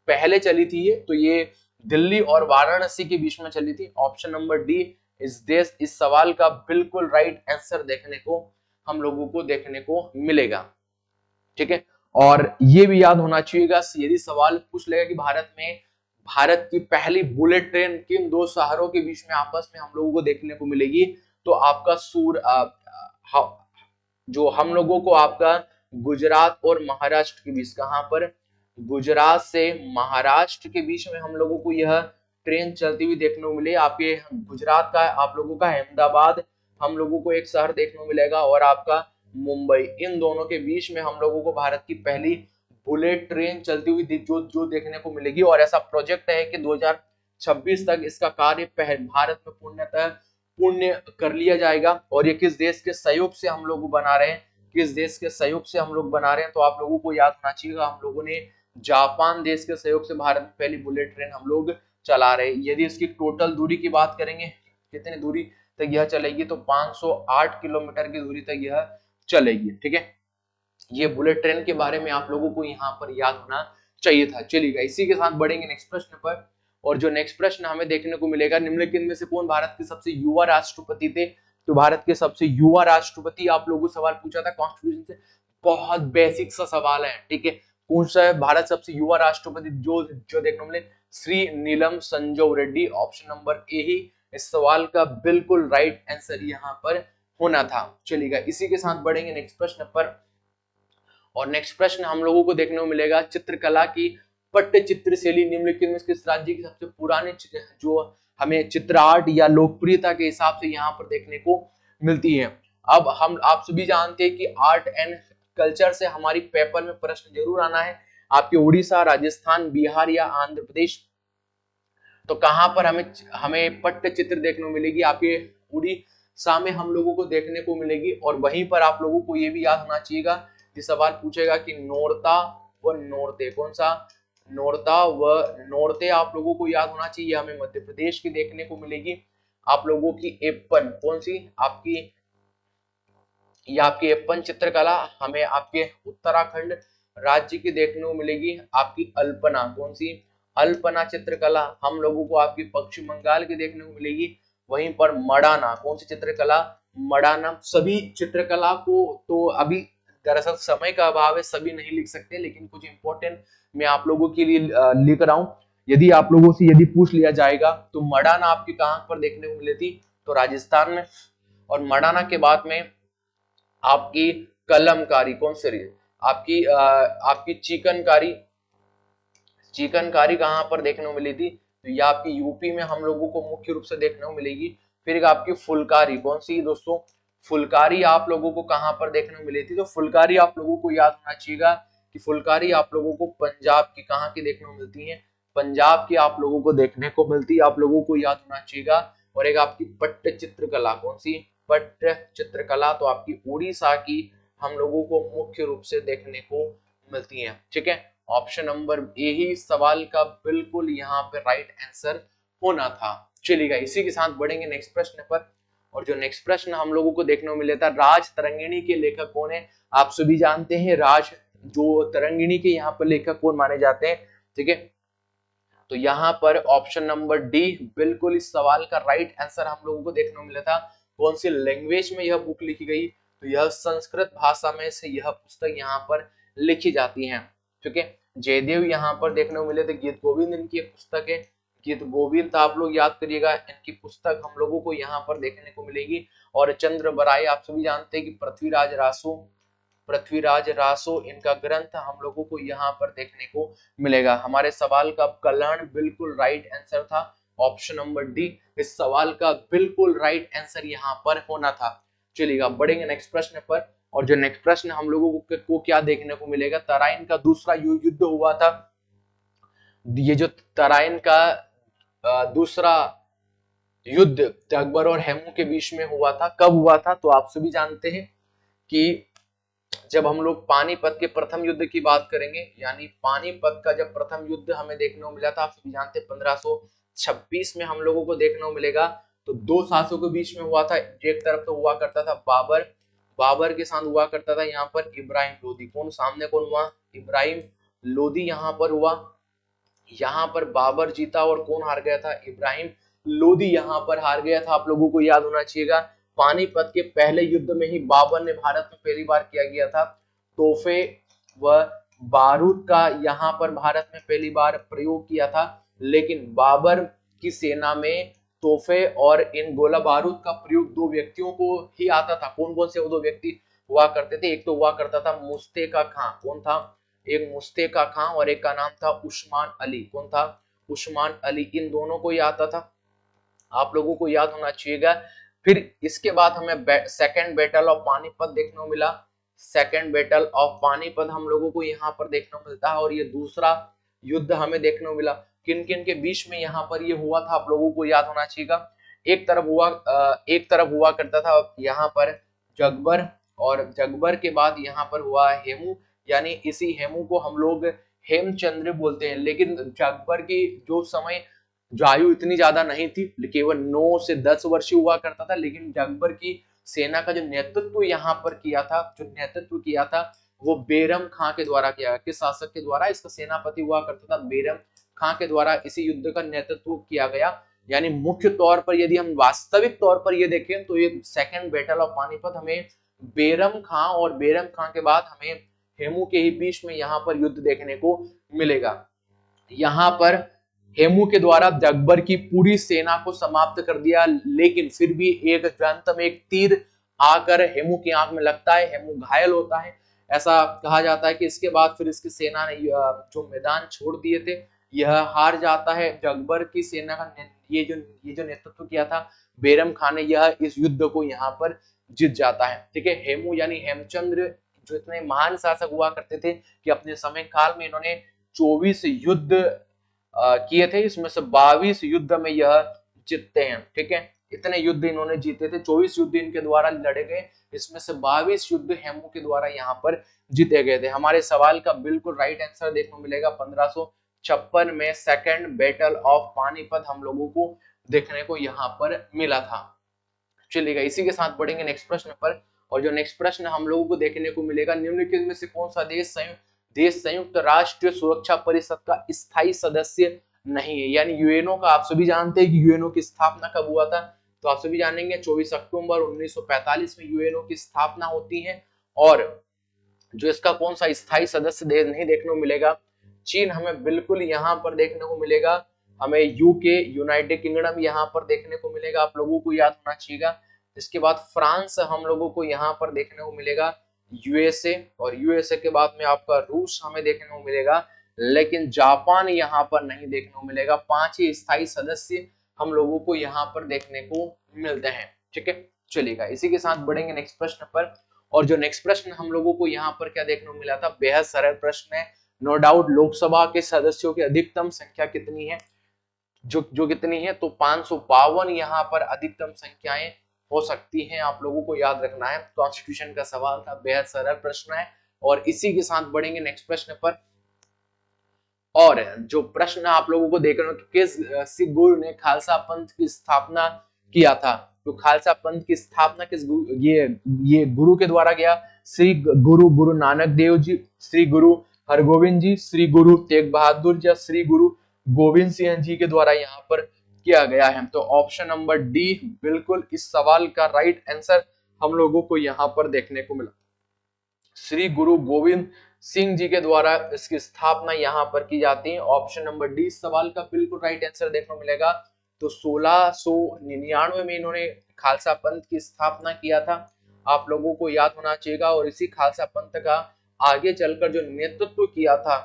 [SPEAKER 1] पहले चली थी ये, तो ये दिल्ली और वाराणसी के बीच में चली थी। ऑप्शन नंबर डी इस सवाल का बिल्कुल राइट आंसर देखने को हम लोगों को देखने को मिलेगा। ठीक है, और ये भी याद होना चाहिएगा यदि सवाल पूछ लेगा कि भारत की पहली बुलेट ट्रेन किन दो शहरों के बीच में आपस में हम लोगों को देखने को मिलेगी, तो आपका जो हम लोगों को आपका गुजरात और महाराष्ट्र के बीच, कहां पर, गुजरात से महाराष्ट्र के बीच में हम लोगों को यह ट्रेन चलती हुई देखने को मिले। आपके गुजरात का आप लोगों का अहमदाबाद हम लोगों को एक शहर देखने को मिलेगा, और आपका मुंबई, इन दोनों के बीच में हम लोगों को भारत की पहली बुलेट ट्रेन चलती हुई जो देखने को मिलेगी। और ऐसा प्रोजेक्ट है कि 2026 तक इसका कार्य भारत में पूर्ण कर लिया जाएगा। और ये किस देश के सहयोग से हम लोग बना रहे हैं, किस देश के सहयोग से हम लोग बना रहे हैं, तो आप लोगों को याद होना चाहिए हम लोगों ने जापान देश के सहयोग से भारत में पहली बुलेट ट्रेन हम लोग चला रहे हैं। यदि इसकी टोटल दूरी की बात करेंगे कितनी दूरी तक यह चलेगी, तो 508 किलोमीटर की दूरी तक यह चलेगी। ठीक है, ये बुलेट ट्रेन के बारे में आप लोगों को यहाँ पर याद होना चाहिए था। चलिएगा इसी के साथ बढ़ेंगे नेक्स्ट प्रश्न पर। और जो नेक्स्ट प्रश्न हमें देखने को मिलेगा, निम्नलिखित में से कौन भारत के सबसे युवा राष्ट्रपति थे। तो भारत के सबसे युवा राष्ट्रपति आप लोगों सवाल पूछा था कॉन्स्टिट्यूशन से, बहुत बेसिक सा सवाल है। ठीक है, कौन सा है भारत सबसे युवा राष्ट्रपति, जो देखने को मिले, Shri Neelam Sanjay Reddy. Option number A ही इस सवाल का बिल्कुल राइट आंसर यहाँ पर होना था। चलिएगा इसी के साथ बढ़ेंगे नेक्स्ट प्रश्न पर। और नेक्स्ट प्रश्न हम लोगों को देखने को मिलेगा, चित्रकला की पट्टचित्र शैली निम्नलिखित में किस राज्य की सबसे पुरानी जो हमें चित्र आर्ट या लोकप्रियता के हिसाब से यहाँ पर देखने को मिलती है। अब आप सभी जानते हैं कि आर्ट एंड कल्चर से हमारी पेपर में प्रश्न जरूर आना है। आपके उड़ीसा, राजस्थान, बिहार या आंध्र प्रदेश, तो कहां पर हमें पट्टचित्र देखने को मिलेगी, आपके उड़ीसा में हम लोगों को देखने को मिलेगी। और वहीं पर आप लोगों को यह भी याद होना चाहिएगा कि सवाल पूछेगा कि नोरता व नोरते, कौन सा, नोरता व नोरते आप लोगों को याद होना चाहिए, हमें मध्य प्रदेश की देखने को मिलेगी। आप लोगों की एप्पन, कौन सी, आपकी एप्पन चित्रकला हमें आपके उत्तराखंड राज्य की देखने को मिलेगी। आपकी अल्पना, कौन सी, अल्पना चित्रकला हम लोगों को आपकी पश्चिम बंगाल की देखने को मिलेगी। वहीं पर मडाना, कौन सी चित्रकला, मडाना। सभी चित्रकला को तो अभी दरअसल समय का अभाव है, सभी नहीं लिख सकते, लेकिन कुछ इंपॉर्टेंट मैं आप लोगों के लिए लिख रहा हूं। यदि आप लोगों से यदि पूछ लिया जाएगा तो मडाना आपकी कहां पर देखने को मिली थी, तो राजस्थान में। और मडाना के बाद में आपकी कलमकारी कौन सी रही, आपकी चिकनकारी, चिकनकारी कहां पर देखने को मिली थी, तो ये आपकी यूपी में हम लोगों को मुख्य रूप से देखने को मिलेगी। फिर आपकी फुलकारी कौन सी दोस्तों, फुलकारी आप लोगों को कहां पर देखने को मिली थी, तो फुलकारी आप लोगों को याद होना चाहिए कि फुलकारी आप लोगों को पंजाब की कहां की देखने को मिलती है, पंजाब की आप लोगों को देखने को मिलती है, आप लोगों को याद होना चाहिए। और एक आपकी पट्ट चित्रकला कौन सी, पट्ट चित्रकला तो आपकी उड़ीसा की हम लोगों को मुख्य रूप से देखने को मिलती है। ठीक है, ऑप्शन नंबर ए ही सवाल का बिल्कुल यहाँ पे राइट आंसर होना था। चलिएगा, इसी के साथ बढ़ेंगे नेक्स्ट प्रश्न पर। और जो नेक्स्ट प्रश्न हम लोगों को देखने को मिला था, राज तरंगिणी के लेखक कौन है, आप सभी जानते हैं राज जो तरंगिणी के यहाँ पर लेखक कौन माने जाते हैं। ठीक है, तो यहाँ पर ऑप्शन नंबर डी बिल्कुल इस सवाल का राइट आंसर हम लोगों को देखने को मिला था। कौन सी लैंग्वेज में यह बुक लिखी गई, तो यह संस्कृत भाषा में से यह पुस्तक यहाँ पर लिखी जाती है। ठीक है, जयदेव यहाँ पर देखने को मिले थे, गीत गोविंद इनकी एक पुस्तक है, गीत गोविंद आप लोग याद करिएगा, इनकी पुस्तक हम लोगों को यहाँ पर देखने को मिलेगी। और चंद्र बराई आप सभी जानते हैं कि पृथ्वीराज रासो इनका ग्रंथ हम लोगों को यहाँ पर देखने को मिलेगा। हमारे सवाल का कल्याण बिल्कुल राइट आंसर था, ऑप्शन नंबर डी इस सवाल का बिल्कुल राइट आंसर यहाँ पर होना था। चलिएगा, बढ़ेंगे नेक्स्ट प्रश्न पर। और जो नेक्स्ट प्रश्न हम लोगों को क्या देखने को मिलेगा, तराइन का दूसरा युद्ध हुआ था। ये जो तराइन का दूसरा युद्ध अकबर और हेमू के बीच में हुआ था, कब हुआ था, तो आप सभी जानते हैं कि जब हम लोग पानीपत के प्रथम युद्ध की बात करेंगे, यानी पानीपत का जब प्रथम युद्ध हमें देखने को मिला था, आप सभी जानते हैं 1526 में हम लोगों को देखने को मिलेगा। तो दो शासकों के बीच में हुआ था, एक तरफ तो हुआ करता था बाबर के साथ हुआ करता था यहाँ पर इब्राहिम लोदी, कौन सामने कौन हुआ, इब्राहिम लोदी यहाँ पर हुआ, यहाँ पर बाबर जीता और कौन हार गया था, इब्राहिम लोदी यहाँ पर हार गया था। आप लोगों को याद होना चाहिएगा, पानीपत के पहले युद्ध में ही बाबर ने भारत में पहली बार किया गया था तोहफे व बारूद का यहाँ पर भारत में पहली बार प्रयोग किया था। लेकिन बाबर की सेना में तोहफे और इन गोला बारूद का प्रयोग दो व्यक्तियों को ही आता था। कौन कौन से वो दो व्यक्ति हुआ करते थे, एक तो हुआ करता था मुश्तेका खां, कौन था, एक मुश्तेका खां और एक का नाम था उस्मान अली, कौन था, उस्मान अली, इन दोनों को ही आता था, आप लोगों को याद होना चाहिएगा। फिर इसके बाद हमें सेकंड बैटल ऑफ पानीपत देखने को मिला, सेकंड बैटल ऑफ पानीपत हम लोगों को यहाँ पर देखने को मिलता है। और ये दूसरा युद्ध हमें देखने को मिला, किन किन के बीच में यहाँ पर ये हुआ था, आप लोगों को याद होना चाहिए। एक तरफ हुआ करता था यहाँ पर जगबर, और जगबर के बाद यहाँ पर हुआ हेमू, यानी इसी हेमू को हम लोग हेमचंद्र बोलते हैं। लेकिन जगबर की जो समय जो आयु इतनी ज्यादा नहीं थी, केवल 9 से 10 वर्ष हुआ करता था। लेकिन जगबर की सेना का जो नेतृत्व यहाँ पर किया था, वो बेरम खां के द्वारा किया, किस शासक के द्वारा, इसका सेनापति हुआ करता था बेरम खां के द्वारा इसी युद्ध का नेतृत्व किया गया। यानी मुख्य तौर पर यदि हम वास्तविक तौर पर ये देखें तो ये सेकंड बैटल ऑफ पानीपत हमें बेरम खां और बेरम खां के बाद हमें हेमू के ही बीच में यहाँ पर युद्ध देखने को मिलेगा। यहाँ पर हेमू के द्वारा जगबर की पूरी सेना को समाप्त कर दिया, लेकिन फिर भी एक अंत में एक तीर आकर हेमू की आंख में लगता है, हेमू घायल होता है। ऐसा कहा जाता है कि इसके बाद फिर इसकी सेना ने जो मैदान छोड़ दिए थे यह हार जाता है। जगबर की सेना का ये जो नेतृत्व किया था बेरम खान ने, यह इस युद्ध को यहाँ पर जीत जाता है। ठीक है, हेमू यानी हेमचंद्र जो इतने महान शासक हुआ करते थे कि अपने समय काल में इन्होंने 24 युद्ध किए थे, इसमें से 22 युद्ध में यह जीतते हैं। ठीक है, इतने युद्ध इन्होंने जीते थे, 24 युद्ध इनके द्वारा लड़े गए, इसमें से 22 युद्ध हेमू के द्वारा यहाँ पर जीते गए थे। हमारे सवाल का बिल्कुल राइट आंसर देखने को मिलेगा 1556 में सेकंड बैटल ऑफ पानीपत हम लोगों को देखने को यहाँ पर मिला था। चलिएगा, इसी के साथ बढ़ेंगे नेक्स्ट प्रश्न पर। और जो नेक्स्ट प्रश्न हम लोगों को देखने को मिलेगा, निम्नलिखित में से कौन सा देश संयुक्त राष्ट्र सुरक्षा परिषद का स्थायी सदस्य नहीं है। यानी यूएनओ का, आप सभी जानते हैं कि यूएनओ की स्थापना कब हुआ था, तो आप सभी जानेंगे 24 अक्टूबर 1945 में यूएनओ की स्थापना होती है। और जो इसका कौन सा स्थायी सदस्य नहीं देखने को मिलेगा? चीन हमें बिल्कुल यहाँ पर देखने को मिलेगा, हमें यूके यूनाइटेड किंगडम यहाँ पर देखने को मिलेगा, आप लोगों को याद होना चाहिए। इसके बाद फ्रांस हम लोगों को यहाँ पर देखने को मिलेगा, यूएसए, और यूएसए के बाद में आपका रूस हमें देखने को मिलेगा, लेकिन जापान यहाँ पर नहीं देखने को मिलेगा। 5 ही स्थायी सदस्य हम लोगों को यहाँ पर देखने को मिलते हैं। ठीक है, चलिएगा इसी के साथ बढ़ेंगे नेक्स्ट प्रश्न पर। और जो नेक्स्ट प्रश्न हम लोगों को यहाँ पर क्या देखने को मिला था, बेहद सरल प्रश्न है, नो डाउट। लोकसभा के सदस्यों की अधिकतम संख्या कितनी है? जो कितनी है, तो 552 यहाँ पर अधिकतम संख्याएं हो सकती हैं, आप लोगों को याद रखना है। कॉन्स्टिट्यूशन का सवाल था, बेहद सरल प्रश्न है। और इसी के साथ बढ़ेंगे नेक्स्ट प्रश्न पर। और जो प्रश्न आप लोगों को देख रहे हो, किस सिख गुरु ने खालसा पंथ की स्थापना किया था? तो खालसा पंथ की स्थापना किस ये गुरु के द्वारा किया? श्री गुरु नानक देव जी, श्री गुरु हरगोविंद जी, श्री गुरु तेग बहादुर या श्री गुरु गोविंद सिंह जी के द्वारा यहाँ पर किया गया है। तो ऑप्शन नंबर डी बिल्कुल इस सवाल का राइट आंसर हम लोगों को यहाँ पर देखने को मिला। श्री गुरु गोविंद सिंह जी के द्वारा इसकी स्थापना यहाँ पर की जाती है। ऑप्शन नंबर डी सवाल का बिल्कुल राइट आंसर देखने को मिलेगा। तो 1699 में इन्होंने खालसा पंथ की स्थापना किया था, आप लोगों को याद होना चाहिए। और इसी खालसा पंथ का आगे चलकर जो नेतृत्व किया था,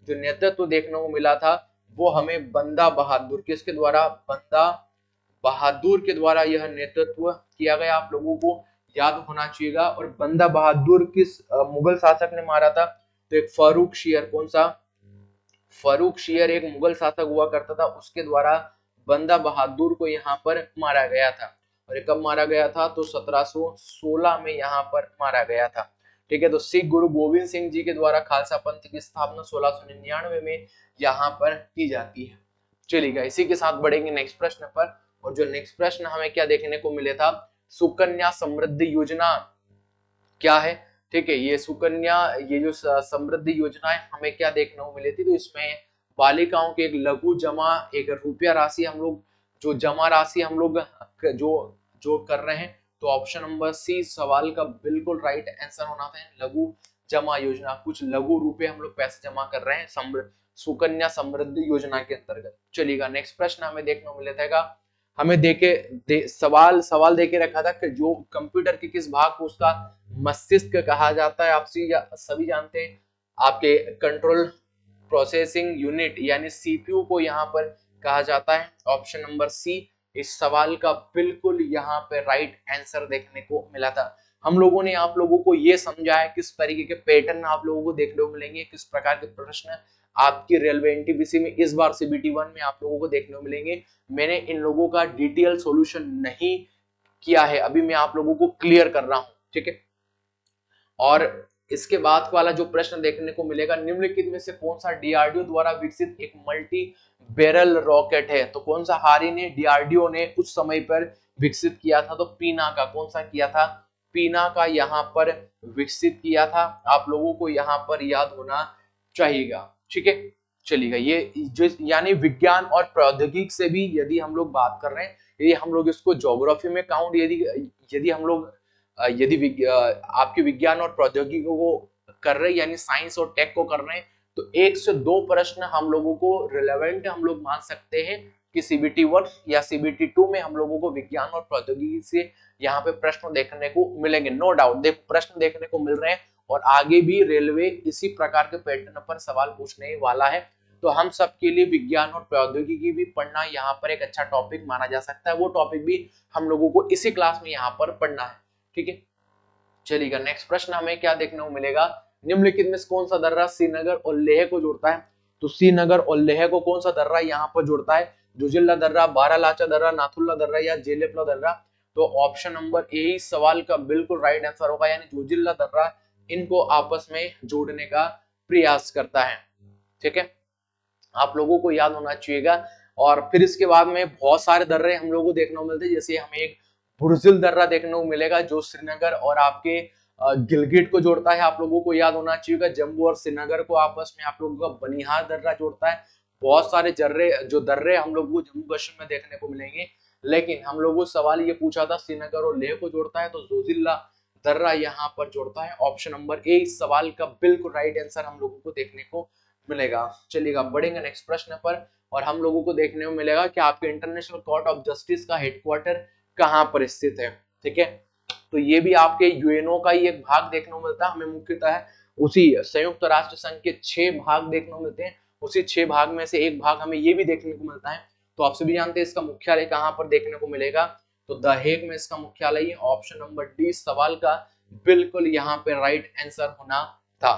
[SPEAKER 1] जो नेतृत्व देखने को मिला था, वो हमें बंदा बहादुर, किसके द्वारा? बंदा बहादुर के द्वारा यह नेतृत्व किया गया, आप लोगों को याद होना चाहिए। और बंदा बहादुर किस मुगल शासक ने मारा था? तो एक फारूक शेर, कौन सा? फारूक शेर एक मुगल शासक हुआ करता था, उसके द्वारा बंदा बहादुर को यहाँ पर मारा गया था। और ये कब मारा गया था? तो 1716 में यहाँ पर मारा गया था। ठीक है, तो सिख गुरु गोविंद सिंह जी के द्वारा खालसा पंथ की स्थापना 1699 में यहाँ पर की जाती है। चलिएगा इसी के साथ बढ़ेंगे नेक्स्ट प्रश्न पर। और जो नेक्स्ट प्रश्न हमें क्या देखने को मिले था, सुकन्या समृद्धि योजना क्या है? ठीक है, ये सुकन्या, ये जो समृद्धि योजना है, हमें क्या देखने को मिली थी? तो इसमें बालिकाओं के एक लघु जमा, एक रुपया राशि हम लोग, जो जमा राशि हम लोग जो जो कर रहे हैं। तो ऑप्शन नंबर सी सवाल का बिल्कुल राइट आंसर होना था, लघु जमा योजना। कुछ लघु रुपए हम लोग पैसे जमा कर रहे हैं सुकन्या समृद्धि योजना के अंतर्गत। चलिएगा नेक्स्ट प्रश्न हमें देखने को मिला था, हमें सवाल देके रखा था कि जो कंप्यूटर के किस भाग को उसका मस्तिष्क कहा जाता है? आप सभी जानते हैं, आपके कंट्रोल प्रोसेसिंग यूनिट यानी सीपीयू को यहाँ पर कहा जाता है। ऑप्शन नंबर सी इस सवाल का बिल्कुल यहाँ पे राइट आंसर देखने को मिला था। हम लोगों ने आप लोगों को ये समझाया किस तरीके के पैटर्न आप लोगों को देखने को मिलेंगे, किस प्रकार के प्रश्न आपकी रेलवे एनटीपीसी में इस बार सीबीटी 1 में आप लोगों को देखने को मिलेंगे। मैंने इन लोगों का डिटेल सॉल्यूशन नहीं किया है, अभी मैं आप लोगों को क्लियर कर रहा हूं। ठीक है, और इसके बाद वाला जो प्रश्न देखने को मिलेगा, निम्नलिखित में से कौन सा डीआरडीओ द्वारा विकसित एक मल्टी बैरल रॉकेट है? तो कौन सा हारी ने, डीआरडीओ ने उस समय पर विकसित किया था? तो पीना का, कौन सा किया था? पीना का यहाँ पर विकसित किया था, आप लोगों को यहाँ पर याद होना चाहिएगा। ठीक है, चलिएगा ये जो यानी विज्ञान और प्रौद्योगिकी से भी यदि हम लोग बात कर रहे हैं, यदि हम लोग इसको ज्योग्राफी में काउंट यदि हम लोग आपके विज्ञान और प्रौद्योगिकी को कर रहे हैं, यानी साइंस और टेक को कर रहे हैं, तो 1 से 2 प्रश्न हम लोगों को रिलेवेंट हम लोग मान सकते हैं कि सीबीटी 1 या सीबीटी 2 में हम लोगों को विज्ञान और प्रौद्योगिकी से यहाँ पे प्रश्न देखने को मिलेंगे। नो डाउट देखो प्रश्न देखने को मिल रहे हैं, और आगे भी रेलवे इसी प्रकार के पैटर्न पर सवाल पूछने वाला है। तो हम सबके लिए विज्ञान और प्रौद्योगिकी भी पढ़ना यहाँ पर एक अच्छा टॉपिक माना जा सकता है, वो टॉपिक भी हम लोगों को इसी क्लास में यहाँ पर पढ़ना है। ठीक है, चलिएगा नेक्स्ट प्रश्न हमें क्या देखने को मिलेगा, निम्नलिखित में कौन सा दर्रा श्रीनगर और लेह को जोड़ता है? तो श्रीनगर और लेह को कौन सा दर्रा यहाँ पर जोड़ता है? जोजिल्ला दर्रा, बारालाचा दर्रा, नाथुल्ला दर्रा या जेलेपला दर्रा? तो ऑप्शन नंबर ए इस सवाल का बिल्कुल राइट आंसर होगा, यानी जोजिल्ला दर्रा इनको आपस में जोड़ने का प्रयास करता है। ठीक है, आप लोगों को याद होना चाहिएगा। और फिर इसके बाद में बहुत सारे दर्रे हम लोगों को देखने को मिलते हैं, जैसे हमें एक बुर्जिल दर्रा देखने को मिलेगा जो श्रीनगर और आपके गिलगिट को जोड़ता है, आप लोगों को याद होना चाहिए। जम्मू और श्रीनगर को आपस में आप लोगों का बनिहाल दर्रा जोड़ता है। बहुत सारे दर्रे हम लोगों को जम्मू कश्मीर में देखने को मिलेंगे, लेकिन हम लोगों को सवाल ये पूछा था श्रीनगर और लेह को जोड़ता है, तो जोजिल्ला दर्रा यहाँ पर जोड़ता है। ऑप्शन नंबर ए इस सवाल का बिल्कुल राइट आंसर हम लोगों को देखने को मिलेगा। चलिएगा बढ़ेंगे नेक्स्ट प्रश्न पर, और हम लोगों को देखने को मिलेगा कि आपके इंटरनेशनल कोर्ट ऑफ जस्टिस का हेडक्वार्टर कहाँ पर स्थित है। ठीक है, तो ये भी आपके यूएनओ का ही एक भाग देखने को मिलता है। हमें मुख्यतः उसी संयुक्त राष्ट्र संघ के 6 भाग देखने को मिलते हैं, उसी 6 भाग में से एक भाग हमें ये भी देखने को मिलता है। तो आप सभी जानते हैं इसका मुख्यालय कहाँ पर देखने को मिलेगा, तो द हेग में इसका मुख्यालय है। ऑप्शन नंबर डी सवाल का बिल्कुल यहाँ पे राइट आंसर होना था।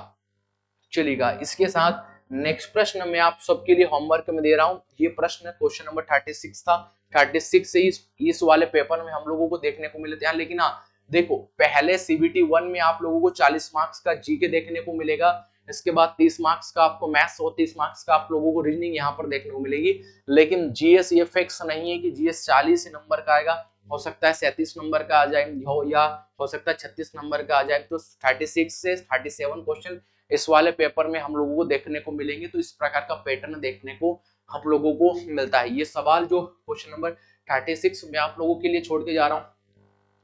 [SPEAKER 1] चलिएगा इसके साथ नेक्स्ट प्रश्न मैं आप सबके लिए होमवर्क में दे रहा हूं। ये प्रश्न क्वेश्चन नंबर 36 था। 36 से इस वाले पेपर में हम लोगों को देखने को मिले थे। लेकिन हाँ देखो, पहले सीबीटी 1 में आप लोगों को 40 मार्क्स का जीके देखने को मिलेगा, इसके बाद 30 मार्क्स का आपको मैथ्स और 30 मार्क्स का आप लोगों को रीजनिंग यहाँ पर देखने को मिलेगी। लेकिन जीएस ये फिक्स नहीं है कि जीएस 40 नंबर का आएगा, हो सकता है 37 नंबर का आ जाए या हो सकता है 36 नंबर का आ जाए। तो 36 से 37 क्वेश्चन इस वाले पेपर में हम लोगों को देखने को मिलेंगे। तो इस प्रकार का पैटर्न देखने को हम लोगों को मिलता है। ये सवाल जो क्वेश्चन नंबर 36 में आप लोगों के लिए छोड़ के जा रहा हूँ,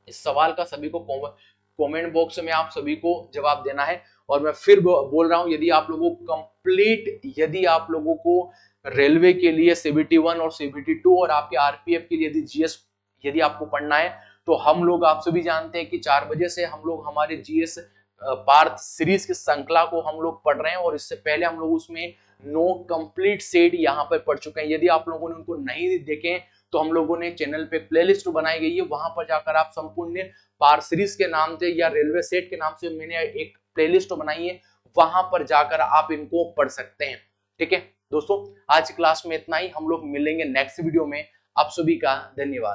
[SPEAKER 1] इस सवाल का सभी को कमेंट बॉक्स में आप सभी को जवाब देना है। और मैं फिर बोल रहा हूँ, यदि आप लोगों को यदि आप लोगों को रेलवे के लिए सीबीटी 1 और सीबीटी 2 और आपके आरपीएफ के लिए यदि जीएस यदि आपको पढ़ना है, तो हम लोग आप सभी जानते हैं कि 4 बजे से हम लोग हमारे जीएस पार्थ सीरीज की श्रृंखला को हम लोग पढ़ रहे हैं। और इससे पहले हम लोग उसमें 9 कंप्लीट सेट यहाँ पर पढ़ चुके हैं। यदि आप लोगों ने उनको नहीं देखे तो हम लोगों ने चैनल पे प्लेलिस्ट बनाई गई है, वहां पर जाकर आप संपूर्ण पार सीरीज के नाम से या रेलवे सेट के नाम से मैंने एक प्लेलिस्ट बनाई है, वहां पर जाकर आप इनको पढ़ सकते हैं। ठीक है दोस्तों, आज क्लास में इतना ही। हम लोग मिलेंगे नेक्स्ट वीडियो में। आप सभी का धन्यवाद।